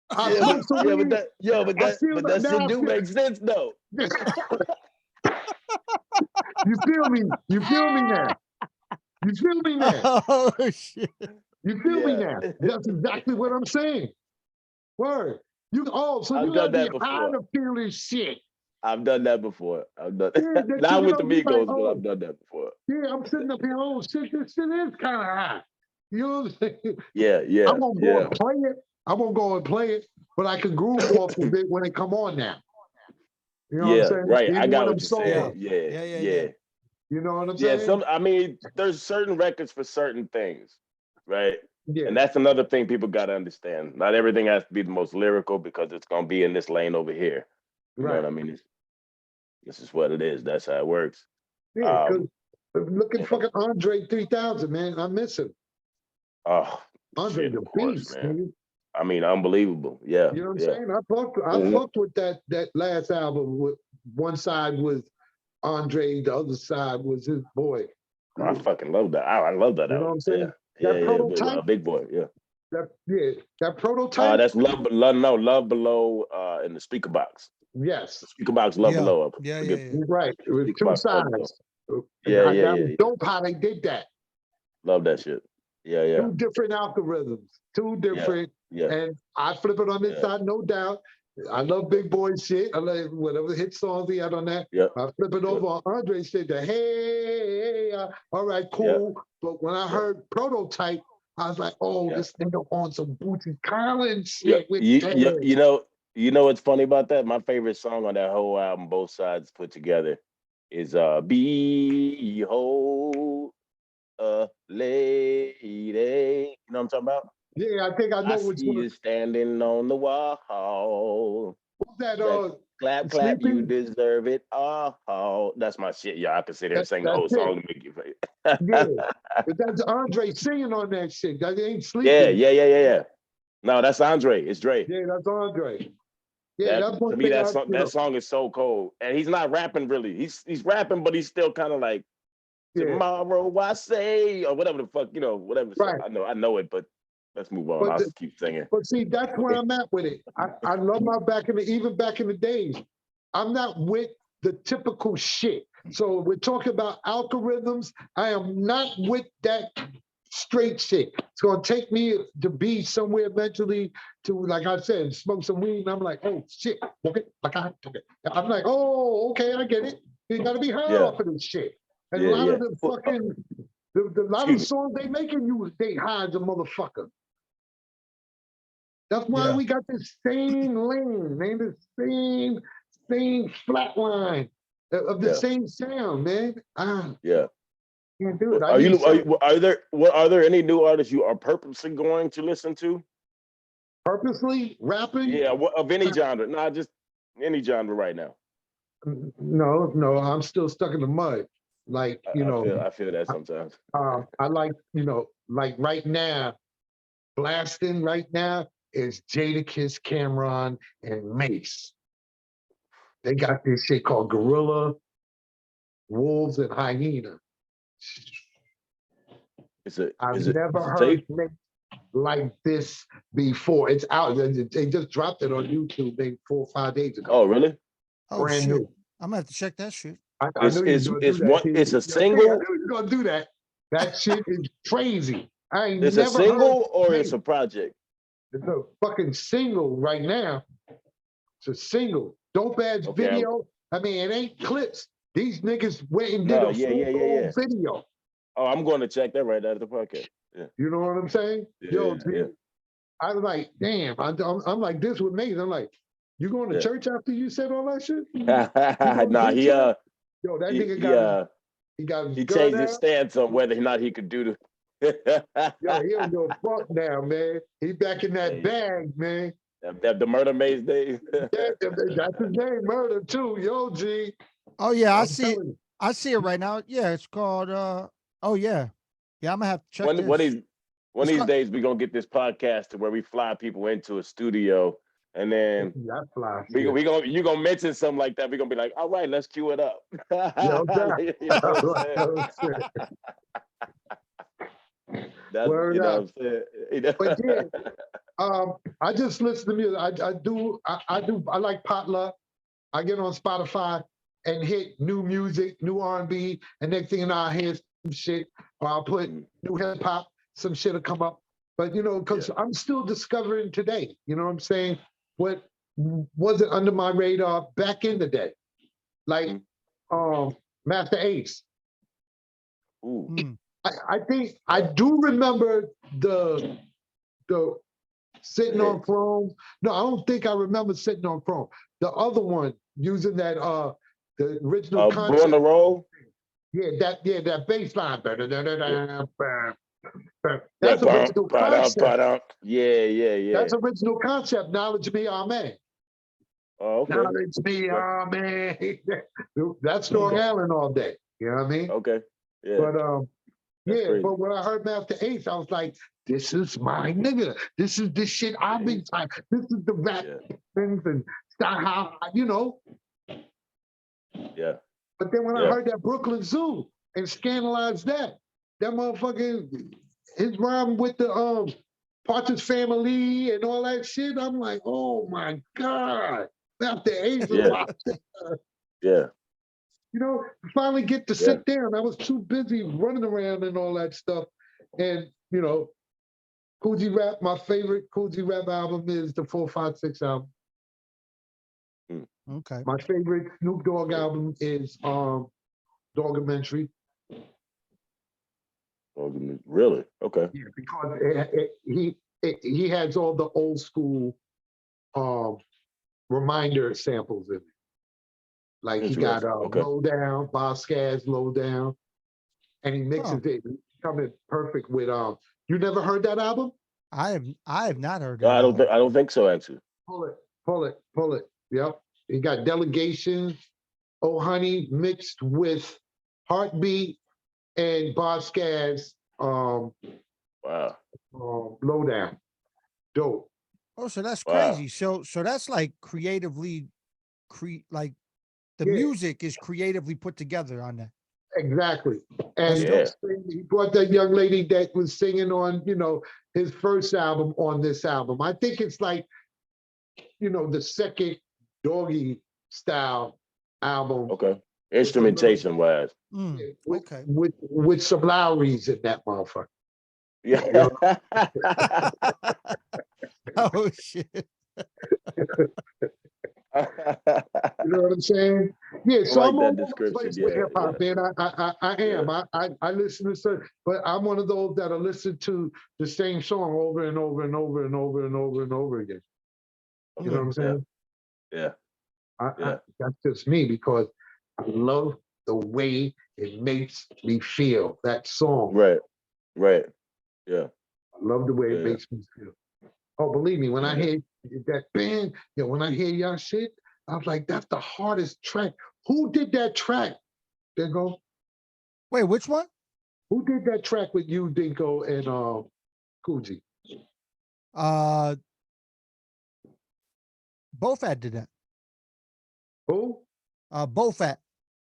I yeah, smoke some weed. but that Now shit I do make sense though. You feel me? You feel me now? You feel me now? Oh shit. You feel me Yeah, now? That's exactly what I'm saying. Word. So I've you done gotta be that high before. to feel this shit. I've done that before. I've done Yeah, that not you with the know, you like, Migos, but oh, I've done that before. yeah, I'm sitting up here, oh shit, this shit is kind of high. You know what I'm saying? Yeah, I yeah, won't go yeah. and play it. I won't go and play it, but I can groove off of it when it come on now. You know what I'm Yeah, saying? right. I Even got when I'm what you're sober. saying. Yeah, yeah. You know what I'm Yeah, saying? I mean, there's certain records for certain things, right? Yeah. And that's another thing people got to understand. Not everything has to be the most lyrical because it's going to be in this lane over here. You know what I mean? This is what it is. That's how it works. Yeah, because look You at know. fucking Andre 3000, man. I miss him. Oh, Andre shit, the of course, beast, man. nigga. I mean, unbelievable. Yeah, You know what I'm yeah. saying? I Mhm. fucked with that last album. With one side was Andre, the other side was his boy. Oh, I fucking love that. I love that You know what album. I'm saying? Yeah, That yeah. prototype, Big Boy. Yeah. that prototype. That's Love Below, in the speaker box. Yes, The speaker box, Love Yeah. Below. Yeah. you're right. It was Speaker two box, Love Below. sides. Yeah, I yeah, got yeah. dope how they did that. Love that shit. Yeah, yeah, Two different algorithms, two different, yeah. and I flip it on this Yeah. side, no doubt. I love Big Boy shit. I love whatever hit songs he had on that. Yeah. I flip it over on Andre shit. All right, cool. But when I heard Prototype, I was like, oh, this nigga on some Bootsy Collins shit with You know what's funny about that? My favorite song on that whole album, both sides put together, is Behold a Lady. You know what I'm talking about? Yeah, I think I know I which see one. you standing on the wall. What's that? Clap, clap, you Sleeping. deserve it. Oh, that's my shit. Yeah, I can sit here and sing the That's whole it. song to make you face. Yeah. But that's Andre singing on that shit. That ain't Yeah, sleeping. yeah. No, that's Andre. It's Dre. Yeah, that's Andre. Yeah, That that's one to me, thing that I, song, that song is so cold, and he's not rapping really. He's rapping, but he's still kind of like yeah, tomorrow I say or whatever the fuck, whatever. right. I know it, but let's move on. But I'll the, keep singing. but see, that's where I'm at with it. I love my even back in the days. I'm not with the typical shit. So we're talking about algorithms. I am not with that straight shit. It's gonna take me to be somewhere mentally to, like I said, smoke some weed, and I'm like, oh shit, okay, okay. I'm like, oh, okay, I get it. You gotta be high Yeah. off of this shit. And a Yeah, lot yeah. of the fucking, the lot of Excuse me. songs they making you, they high as a motherfucker. That's why Yeah. we got this same lane, man. The same flat line of the Yeah. same sound, man. Yeah. Can't do it. I Are need you are, something you, are there any new artists you are purposely going to listen to? purposely rapping. Yeah, of any genre, not just any genre right now. No, I'm still stuck in the mud. Like, I feel that sometimes. I like, like right now, blasting right now is Jadakiss, Cameron, and Mace. They got this shit called Gorilla, Wolves, and Hyena. I've never heard Mace like this before. It's out. They just dropped it on YouTube maybe 4 or 5 days ago. Oh, really? Oh Brand shit. new. I'm gonna have to check that shit. I knew you were gonna do that. It's a I single. knew you were gonna do that. That shit is crazy. I ain't It's a never heard single or Mace. it's a project. It's a fucking single right now. It's a single. Dope ass Okay, video. I mean, it ain't clips. These niggas went and did No, a full video. Oh, I'm going to check that right out of the podcast. Yeah. You know what I'm saying? Yo, Yeah. I was like, damn. I'm like this with Mace. I'm like, you going to church after you said all that shit? Nah, he Yo, that nigga got he changed his stance on whether or not he could do the. Yo, he don't give a fuck now, man. He back in that bag, man. The Murder Maze days. That's his name, Murder too. Yo, G. Oh yeah, I'm telling you. I see it right now. Yeah, it's called oh yeah. Yeah, I'm gonna have to check this. One of these days we're gonna get this podcast to where we fly people into a studio and then you're gonna mention something like that. We're gonna be like, all right, let's cue it up. Yo, That's, Word you know up. what I'm saying? But yeah, I just listen to music. I like potluck. I get on Spotify and hit new music, new R&B, and next thing you know, I hear some shit, or I'll put new hip hop, some shit will come up. But because I'm still discovering today, you know what I'm saying? What wasn't under my radar back in the day, like Master Ace. Ooh. I think I do remember the sitting on Chrome. No, I don't think I remember sitting on Chrome. The other one using that the original concept. Born to Roll? Yeah, that bass line. That's original concept. Yeah. That's original concept. Knowledge me, amen. Oh, okay. Knowledge me, amen. That's Strong Island all day. You know what I mean? Okay. Yeah. But crazy. but when I heard Master Ace, I was like, this is my nigga. This is the shit I've been like. This is the rap things and how, Yeah. But then when I heard that Brooklyn Zoo and scandalized that motherfucker, his rhyme with the Partridge Family and all that shit, I'm like, oh my God. Master Ace is Yeah. Finally get to sit down. I was too busy running around and all that stuff. And, Kool G Rap, my favorite Kool G Rap album is the 456 album. Okay. My favorite Snoop Dogg album is Doggumentary. Really? Okay. Yeah, because he has all the old school reminder samples in it. Like he got Low Down, Boss Scaggs, Low Down, and he mixes it, coming perfect with You never heard that album? I have not heard No, that. I don't think so. Actually, Pull it. Yep. You got Delegation, Oh Honey mixed with Heartbeat and Boss Scaggs, Wow. Lowdown. Dope. Oh, so that's Wow. crazy. So that's like creatively, like the Yeah. music is creatively put together on that. Exactly. That's And Yeah. he brought that young lady that was singing on, his first album on this album. I think it's like, the second Doggy style album. Okay. Instrumentation wise. Mm, With, okay. with some Lowrys in that motherfucker. Yeah. Oh shit. You know what I'm saying? Yeah, so like I'm that all over the description, place with yeah, hip hop, man. I am. I listen to certain, but I'm one of those that'll listen to the same song over and over and over and over and over and over again. You know what I'm saying? Yeah. That's just me because I love the way it makes me feel. That song. Right. Yeah. I love the way it Yeah. makes me feel. Oh, believe me, when I hear that band, when I hear y'all shit, I was like, that's the hardest track. Who did that track? Dinko? Wait, which one? Who did that track with you, Dinko, and Coogee? Bofat did that. Who? Bofat,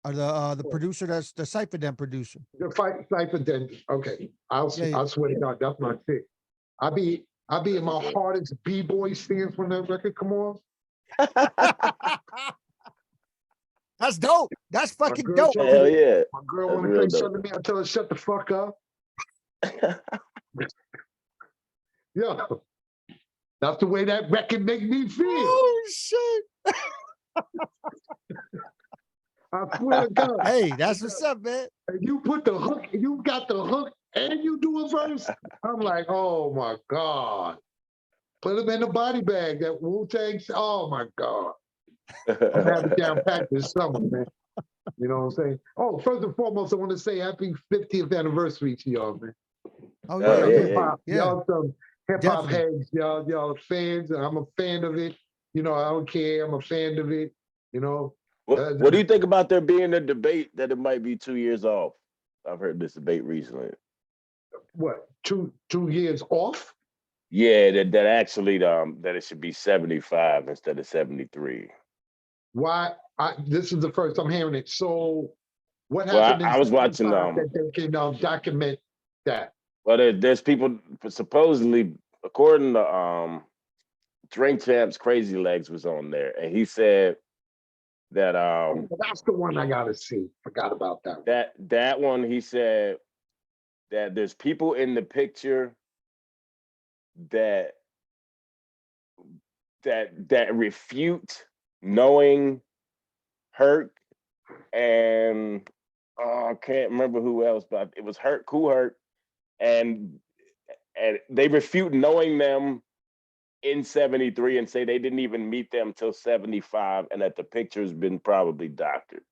the producer, that's the Cypher Den producer. The Cypher Den. Okay, I'll swear to God, that's my shit. I be in my hardest b-boy stance when that record come on. That's dope. That's fucking girl dope. Hell yeah. My girl That's want to real say dope. something to me, I tell her shut the fuck up. Yeah, that's the way that record make me feel. Oh shit. I swear to God. Hey, that's what's up, man. And you put the hook, you got the hook, and you do a verse. I'm like, oh my God. Put him in the body bag. That Wu-Tang. Oh my God. I'm gonna have it down packed this summer, man. You know what I'm saying? Oh, first and foremost, I want to say happy 50th anniversary to y'all, man. Oh Oh, yeah, yeah, Hip hop, yeah. y'all some hip hop Definitely. heads. Y'all are fans. I'm a fan of it. I don't care. I'm a fan of it. What do you think about there being a debate that it might be 2 years off? I've heard this debate recently. What, 2 years off? Yeah, that actually that it should be 75 instead of 73. Why? This is the first I'm hearing it. So what Well, happened I in was watching 75 that they can document that? Well, there's people supposedly, according to Drink Champs, Crazy Legs was on there, and he said that That's the one I gotta see. Forgot about that one. that one. He said that there's people in the picture that refute knowing Herc and I can't remember who else, but it was Herc, Kool Herc, and they refute knowing them in 73 and say they didn't even meet them till 75 and that the picture's been probably doctored.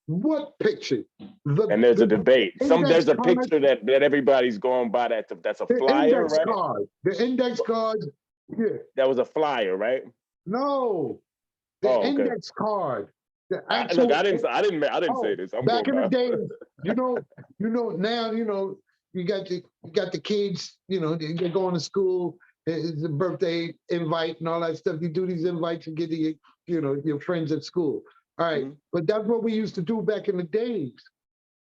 What picture? And there's a debate. There's a card, picture that everybody's going by that's a the flyer, index right? card. The index cards. Yeah. That was a flyer, right? No. The Oh, okay. index card. The actual. Look, I didn't say this. I'm back in going the by. days, now, you got the kids, they're going to school. It's a birthday invite and all that stuff. You do these invites and get your friends at school. All right, but that's what we used to do back in the days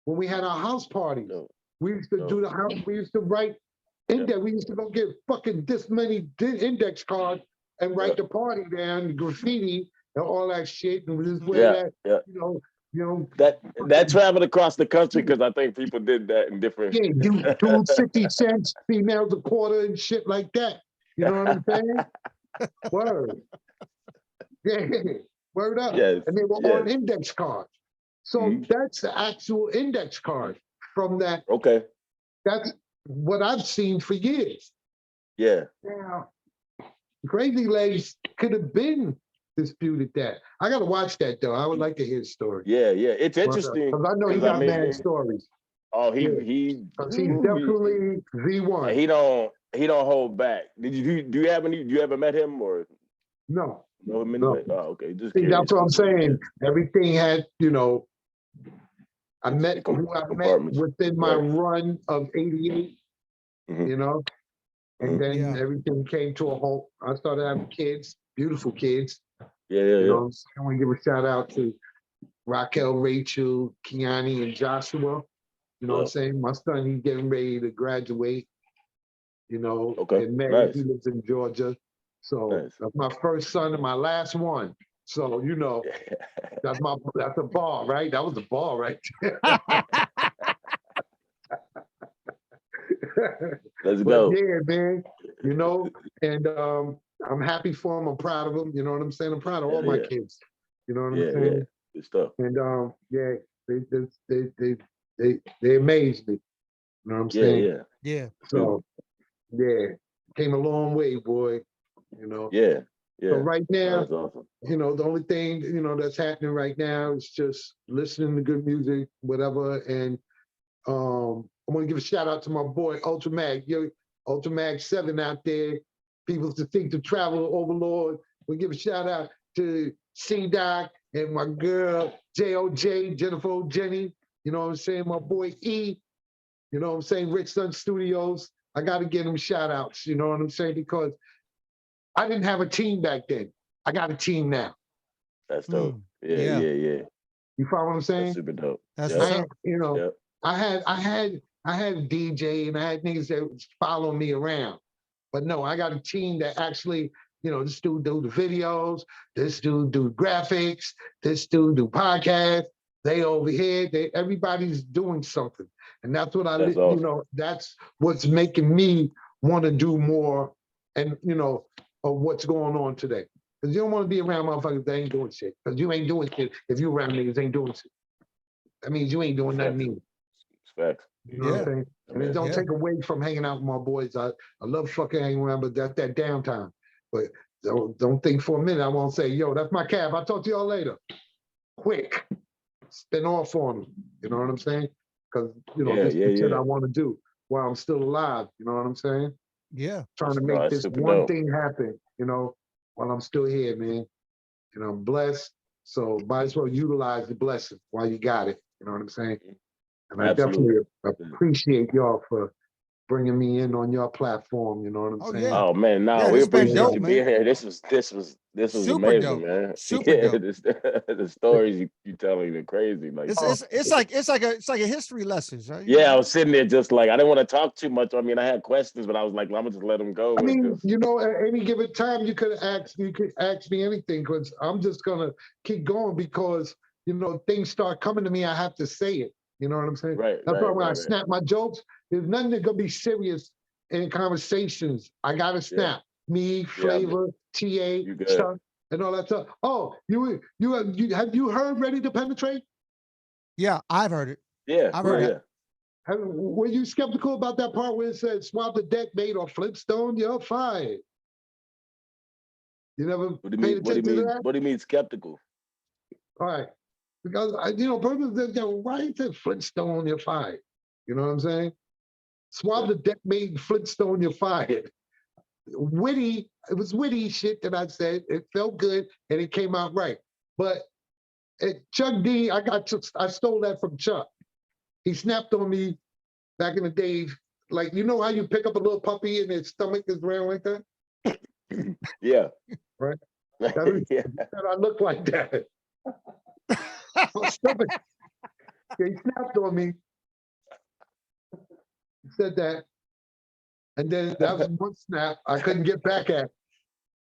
when we had our house parties. No. We used to do the house. We used to write index. We used to go get fucking this many index cards and write the party down, graffiti and all that shit, and we just wear that. That traveled across the country because I think people did that in different. Yeah, dude, 50 cents, females a quarter and shit like that. You know what I'm saying? Word. Yeah, word up. Yes, And they were on index cards. So that's the actual index card from that. Okay. That's what I've seen for years. Yeah. Now, Crazy Legs could have been disputed that. I got to watch that though. I would like to hear the story. Yeah. It's interesting. Because I know he got mad stories. Oh, he's definitely V1. He don't hold back. Do you ever met him or? No, Know him no. anyway? Oh, okay. Just See, curious. that's what I'm saying. Everything had, I met who I met Compartments. within my Right. run of 88, Mhm. and then Yeah. everything came to a halt. I started having kids, beautiful kids. Yeah, yeah, yeah. I want to give a shout out to Raquel, Rachel, Kiani, and Joshua. You know what I'm Yeah. saying? My son, he's getting ready to graduate, Okay. in May. Nice. He lives in Georgia. So Nice. that's my first son and my last one. So, that's a ball, right? That was a ball, right? Let's But go. yeah, man, and I'm happy for him. I'm proud of him. You know what I'm saying? I'm proud of all Yeah, my yeah. kids. You know what I'm Yeah, yeah. saying? Good stuff. And yeah, they amaze me. You know what I'm Yeah, saying? yeah. Yeah. So yeah, came a long way, boy. You know. Yeah, So yeah. right Oh, now, that's awesome. the only thing that's happening right now is just listening to good music, whatever. And I want to give a shout out to my boy Ultra Mag, Ultra Mag 7 out there. People to think the travel overlord. We give a shout out to C Doc and my girl JOJ, Jennifer Jenny. You know what I'm saying? My boy E. You know what I'm saying? Rich Sun Studios. I got to give them shout outs. You know what I'm saying? Because I didn't have a team back then. I got a team now. That's dope. Yeah, Yeah. yeah, yeah. You follow what I'm That's saying? super dope. That's Yep. what's I, up. Yep. I had a DJ and I had niggas that was following me around. But no, I got a team that actually, this dude do the videos, this dude do graphics, this dude do podcasts. They over here, everybody's doing something. And that's what That's awesome. that's what's making me want to do more and, of what's going on today. Because you don't want to be around motherfuckers that ain't doing shit. Because you ain't doing shit if you around niggas ain't doing shit. That means you ain't doing nothing either. Facts. You know what I'm Yeah. saying? And it don't take away from hanging out with my boys. I love fucking hanging around, but that's that downtime. But don't think for a minute I won't say, yo, that's my cab. I'll talk to y'all later. Quick. Spin off on them. You know what I'm saying? Because, Yeah, this yeah, is shit yeah. I want to do while I'm still alive. You know what I'm saying? Yeah. Trying to No, make that's this super one dope. thing happen, while I'm still here, man. I'm blessed. So might as well utilize the blessing while you got it. You know what I'm saying? And I Absolutely. definitely appreciate y'all for bringing me in on your platform. You know what I'm Oh, saying? yeah. Oh man, no, Yeah, we this been appreciate dope, you man. being here. This was Super amazing, dope. man. Super Yeah, dope. the stories you telling are crazy. Like, It's like a history lesson, right? yeah, I was sitting there just like I didn't want to talk too much. I mean, I had questions, but I was like, well, I'm gonna just let them go I and mean, just at any given time, you could ask me anything because I'm just gonna keep going because things start coming to me. I have to say it. You know what I'm saying? right, That's why when I right. snap my jokes, there's nothing that's gonna be serious in conversations. I gotta snap. Me, Flavor, TA, You good? Chuck, and all that stuff. Oh, you have you heard Ready to Penetrate? Yeah, I've heard it. Yeah, I've heard yeah, that. Were you skeptical about that part where it said swap the deck mate or Flintstone? You're fired. You never What do you paid mean? What do you attention to mean? that? What do you mean skeptical? All right. Because, purpose said, why is it Flintstone, you're fired? You know what I'm saying? Swab the deck made Flintstone, you're fired. Witty, it was witty shit that I said. It felt good and it came out right. But Chuck D, I stole that from Chuck. He snapped on me back in the day. Like, you know how you pick up a little puppy and its stomach is round like that? Yeah. Right. Yeah. That I look like that. My stomach. Yeah, he snapped on me. He said that. And then that was one snap I couldn't get back at.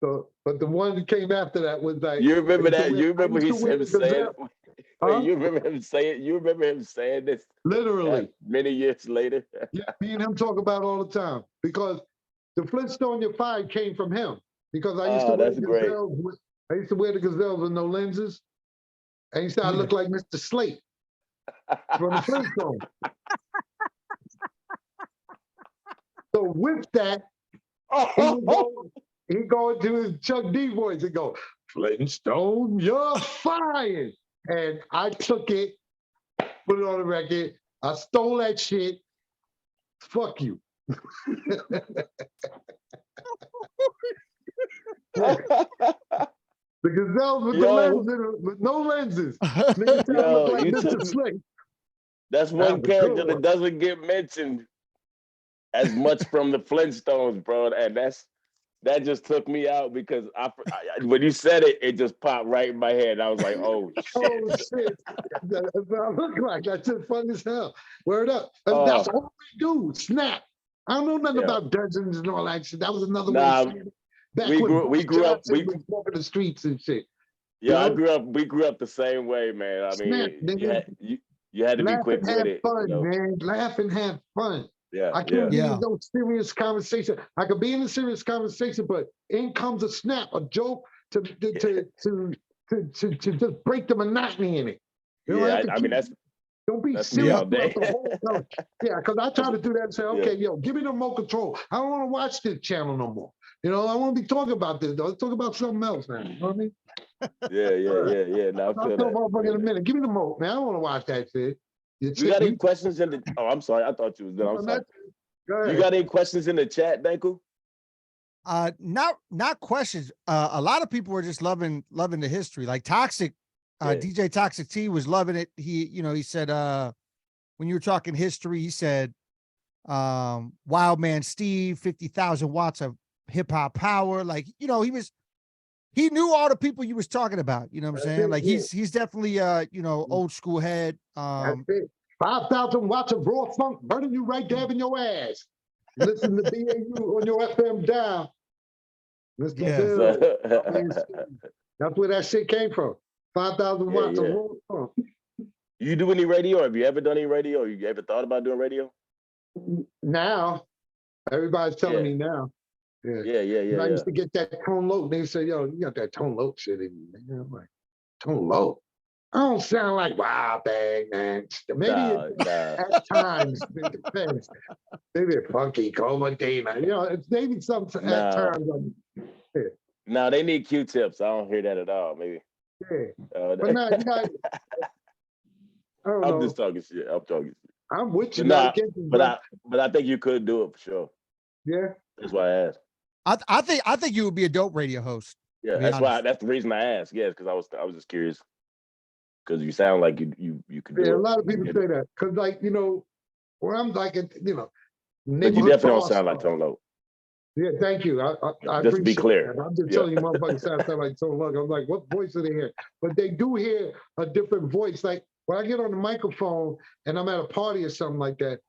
So, but the one that came after that was like. You remember that? You I remember used to him wear the saying? Gazelle. Huh? You remember him saying? You remember him saying this? Literally. Many years later. Yeah, me and him talk about it all the time because the Flintstone You're Fired came from him because I used to wear That's great. Gazelles. I used to wear the Gazelles with no lenses. And he said I look like Mr. Slate from the Flintstones. So with that, he go into his Chuck D voice and go, Flintstone, you're fired. And I took it, put it on the record. I stole that shit. Fuck you. themselves with the Yo. lenses, with no lenses. Niggas trying to Yo, look like you Mr. took- Slick. That's That one was a good character one. that doesn't get mentioned as much from the Flintstones, bro. And that just took me out because when you said it, it just popped right in my head. I was like, oh shit. Oh shit! That's what I look like. That's just fun as hell. Word up. Oh. That's all we do. Snap. I don't know nothing Yeah. about Dungeons and all that shit. That was another way Nah, of saying it. Back we when grew Buck up. Johnson was walking the streets and shit. Yeah, You know? we grew up the same way, man. I Snap, mean, nigga. you had to be Laugh quick and with have it. fun, You know? man. Laugh and have fun. Yeah, I can't yeah. be in no serious conversation. I could be in a serious conversation, but in comes a snap, a joke to just break the monotony in it. You don't Yeah, have to I mean keep- don't be that's me serious all day. throughout the whole time. Yeah, because I try to do that and say, okay, yo, give me the remote control. I don't want to watch this channel no more. You know, I want to be talking about this. Let's talk about something else now. You know what I mean? Yeah. Now I I'll feel tell that. motherfucker in a minute. Give me the remote, man. I don't want to watch that shit. You got any questions in the? Oh, I'm sorry. I thought you was done. I'm sorry. You got any questions in the chat, Danku? Not questions. A lot of people were just loving the history. Like Toxic, DJ Toxic T was loving it. He said when you were talking history, he said Wild Man Steve, 50,000 watts of hip hop power. Like, he knew all the people you was talking about. You know what I'm saying? Like he's definitely old school head. That's it. 5,000 watts of raw funk burning you right there in your ass. Listen to BAU on your FM dial. Listen that's where that shit came from. 5,000 watts of raw funk. You do any radio? Have you ever done any radio? Or you ever thought about doing radio? Now, everybody's telling me now. Yeah. I used to get that tone low. They say, yo, you got that tone low shit in you. I'm like, tone low? I don't sound like Wild Bang, man. Maybe at times, it depends. Maybe Funky, Coma Demon. It's maybe some at times. No, they need Q-tips. I don't hear that at all. Maybe. Yeah. But no, you got. I'm just talking shit. I'm with you. But I think you could do it for sure. Yeah. That's why I asked. I think you would be a dope radio host. Yeah, that's the reason I asked. Yes, because I was just curious. Because you sound like you could do it. A lot of people say that. Because where I'm like, but you definitely don't sound like Tone Loc. Yeah, thank you. I just to be clear. That. I'm just telling you, motherfuckers sound like Tone Loc. I'm like, what voice do they hear? But they do hear a different voice. Like when I get on the microphone and I'm at a party or something like that,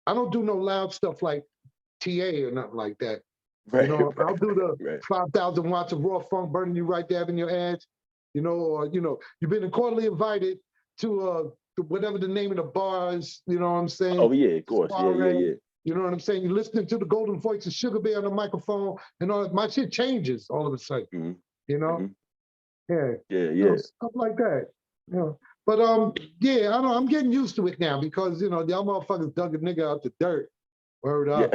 I don't do no loud stuff like TA or nothing like that. Right, I'll do the 5,000 watts of raw funk burning you right there in your ass. Or you've been cordially invited to whatever the name of the bar is. You know what I'm saying? Oh yeah, of course. Yeah. You know what I'm saying? You're listening to the golden voice of Sugar Bear on the microphone, and all my shit changes all of a sudden. Mm-hmm. Yeah. Stuff like that. But I don't know. I'm getting used to it now because y'all motherfuckers dug a nigga out the dirt. Word up.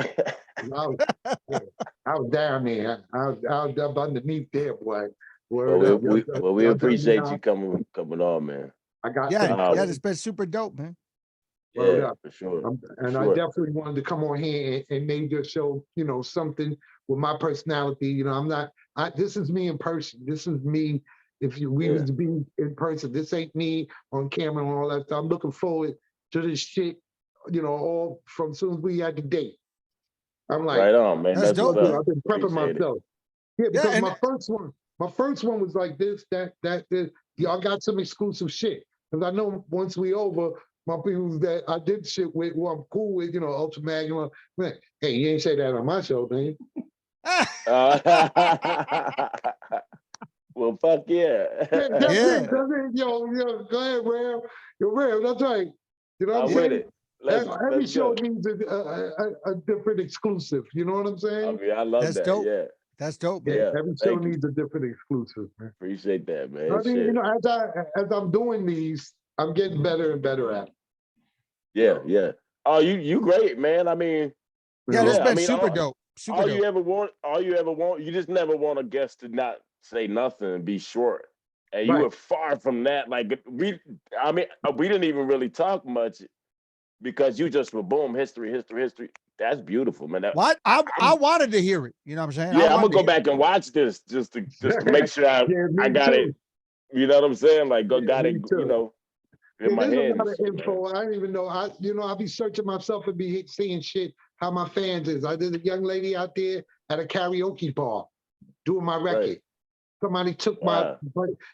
Yeah. I was down there. I was up underneath there, boy. We appreciate you coming on, man. I got it's been super dope, man. Yeah, for sure. I definitely wanted to come on here and maybe just show, something with my personality. This is me in person. This is me. If we was to be in person, this ain't me on camera and all that stuff. I'm looking forward to this shit, all from as soon as we had the date. I'm like, right on, man. That's dope. I've been prepping myself. Yeah, because my first one was like this, that. Y'all got some exclusive shit. Because I know once we over, my people that I did shit with, who I'm cool with, Ultra Magnum. Man, hey, you ain't say that on my show, man. Well, fuck yeah. That's it. Yo, go ahead, Ram. Yo, Ram, that's right. You know what I'm saying? Every show needs a different exclusive. You know what I'm saying? I mean, I love That's that. dope. Yeah. That's dope, man. Every show needs a different exclusive, man. Appreciate that, man. I mean, as I'm doing these, I'm getting better and better at it. Yeah. Oh, you great, man. I mean, it's been super dope. All you ever want, you just never want a guest to not say nothing and be short. And you were far from that. Like we didn't even really talk much because you just were boom, history. That's beautiful, man. I wanted to hear it. You know what I'm saying? Yeah, I'm gonna go back and watch this just to make sure I got it You know what I'm saying? Like, Yeah, got it, me too. you know, in Yeah, my there's head. a lot and of shit, man. info. I don't even know. I'll be searching myself and be seeing shit how my fans is. There's a young lady out there at a karaoke bar doing my record. Right. Somebody took Wow.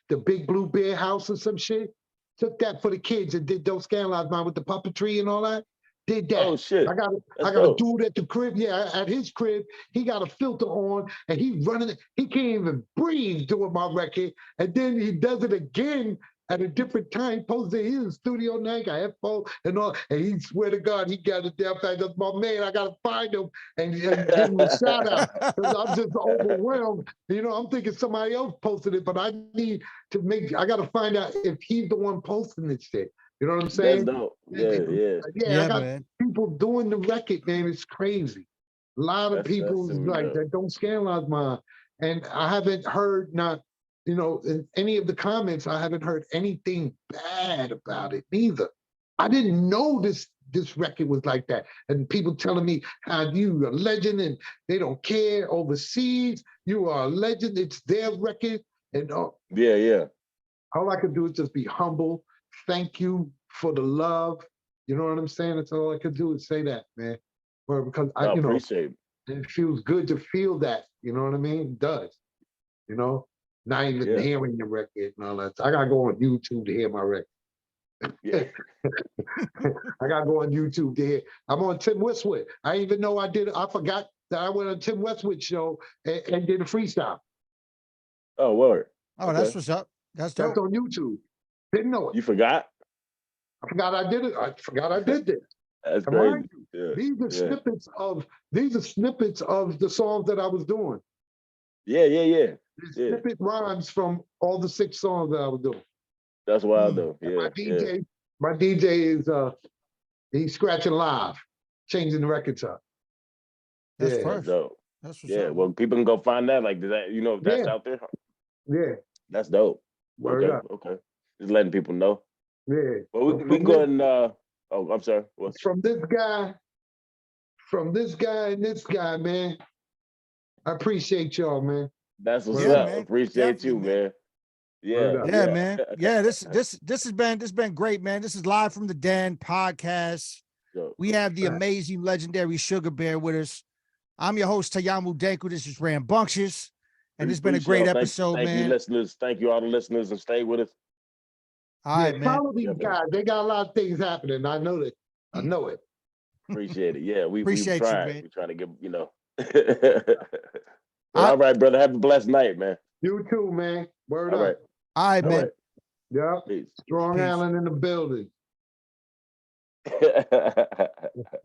the Big Blue Bear house or some shit. Took that for the kids and did Don't Scandalize Mine with the puppetry and all that. Did that. Oh shit. I got That's a dope. dude at the crib. Yeah, at his crib, he got a filter on and he running. He can't even breathe doing my record. And then he does it again at a different time. Posted in the studio now, got headphones and all. And he swear to God, he got it down. That's my man. I gotta find him and give him a shout out. Because I'm just overwhelmed. You know, I'm thinking somebody else posted it, but I need to I gotta find out if he's the one posting this shit. You know what I'm That's saying? dope. Yeah, yeah. Yeah, I got man. people doing the record, man. It's crazy. A lot of That's people super like dope. that Don't Scandalize Mine. And I haven't heard in any of the comments, I haven't heard anything bad about it neither. I didn't know this record was like that. And people telling me how you a legend and they don't care overseas. You are a legend. It's their record. And Yeah, yeah. all I could do is just be humble. Thank you for the love. You know what I'm saying? That's all I could do is say that, man. Or because I appreciate it. it feels good to feel that. You know what I mean? It does. You know, not even Yeah. hearing the record and all that. I gotta go on YouTube to hear my record. Yeah. I gotta go on YouTube to hear. I'm on Tim Westwood. I even know I forgot that I went on Tim Westwood show and did a freestyle. Oh, word. Oh, that's Okay. what's up. That's That's dope. on YouTube. Didn't know it. You forgot? I forgot I did it. I forgot I did this. That's And crazy. mind you, Yeah. these are Yeah. snippets of the songs that I was doing. Yeah, yeah, yeah. These Yeah. snippet rhymes from all the 6 songs that I was doing. That's wild Mm. though. And Yeah. my DJ is he's scratching live, changing the records up. That's Yeah. That's perfect. dope. That's what's Yeah. up. Well, people can go find that. Like, does that, if that's Yeah. out there? Yeah. That's dope. Word Okay. up. Okay. Just letting people know. Yeah. Well, we So can from go this- ahead and. Oh, I'm sorry. What? From this guy and this guy, man. I appreciate y'all, man. That's what's Yeah, up. man. Appreciate you, Definitely, man. man. Yeah. Word up. Yeah, man. Yeah, this has been great, man. This is Live from the Den podcast. Yo, We have the Right. amazing, legendary Sugar Bear with us. I'm your host, Tayamu Denku. This is Rambunctious. And it's been a appreciate great y'all. episode, thank man. you, listeners. Thank you, all the listeners, and stay with us. All right, man. Follow these Yeah, man. guys. They got a lot of things happening. I know that. I know it. Appreciate it. Yeah, we Appreciate you, trying. man. We trying to get, Well, all right, brother. Have a blessed night, man. You too, man. Word All up. right. All right, All man. right. Yeah. Peace. Strong Peace. Island in the building.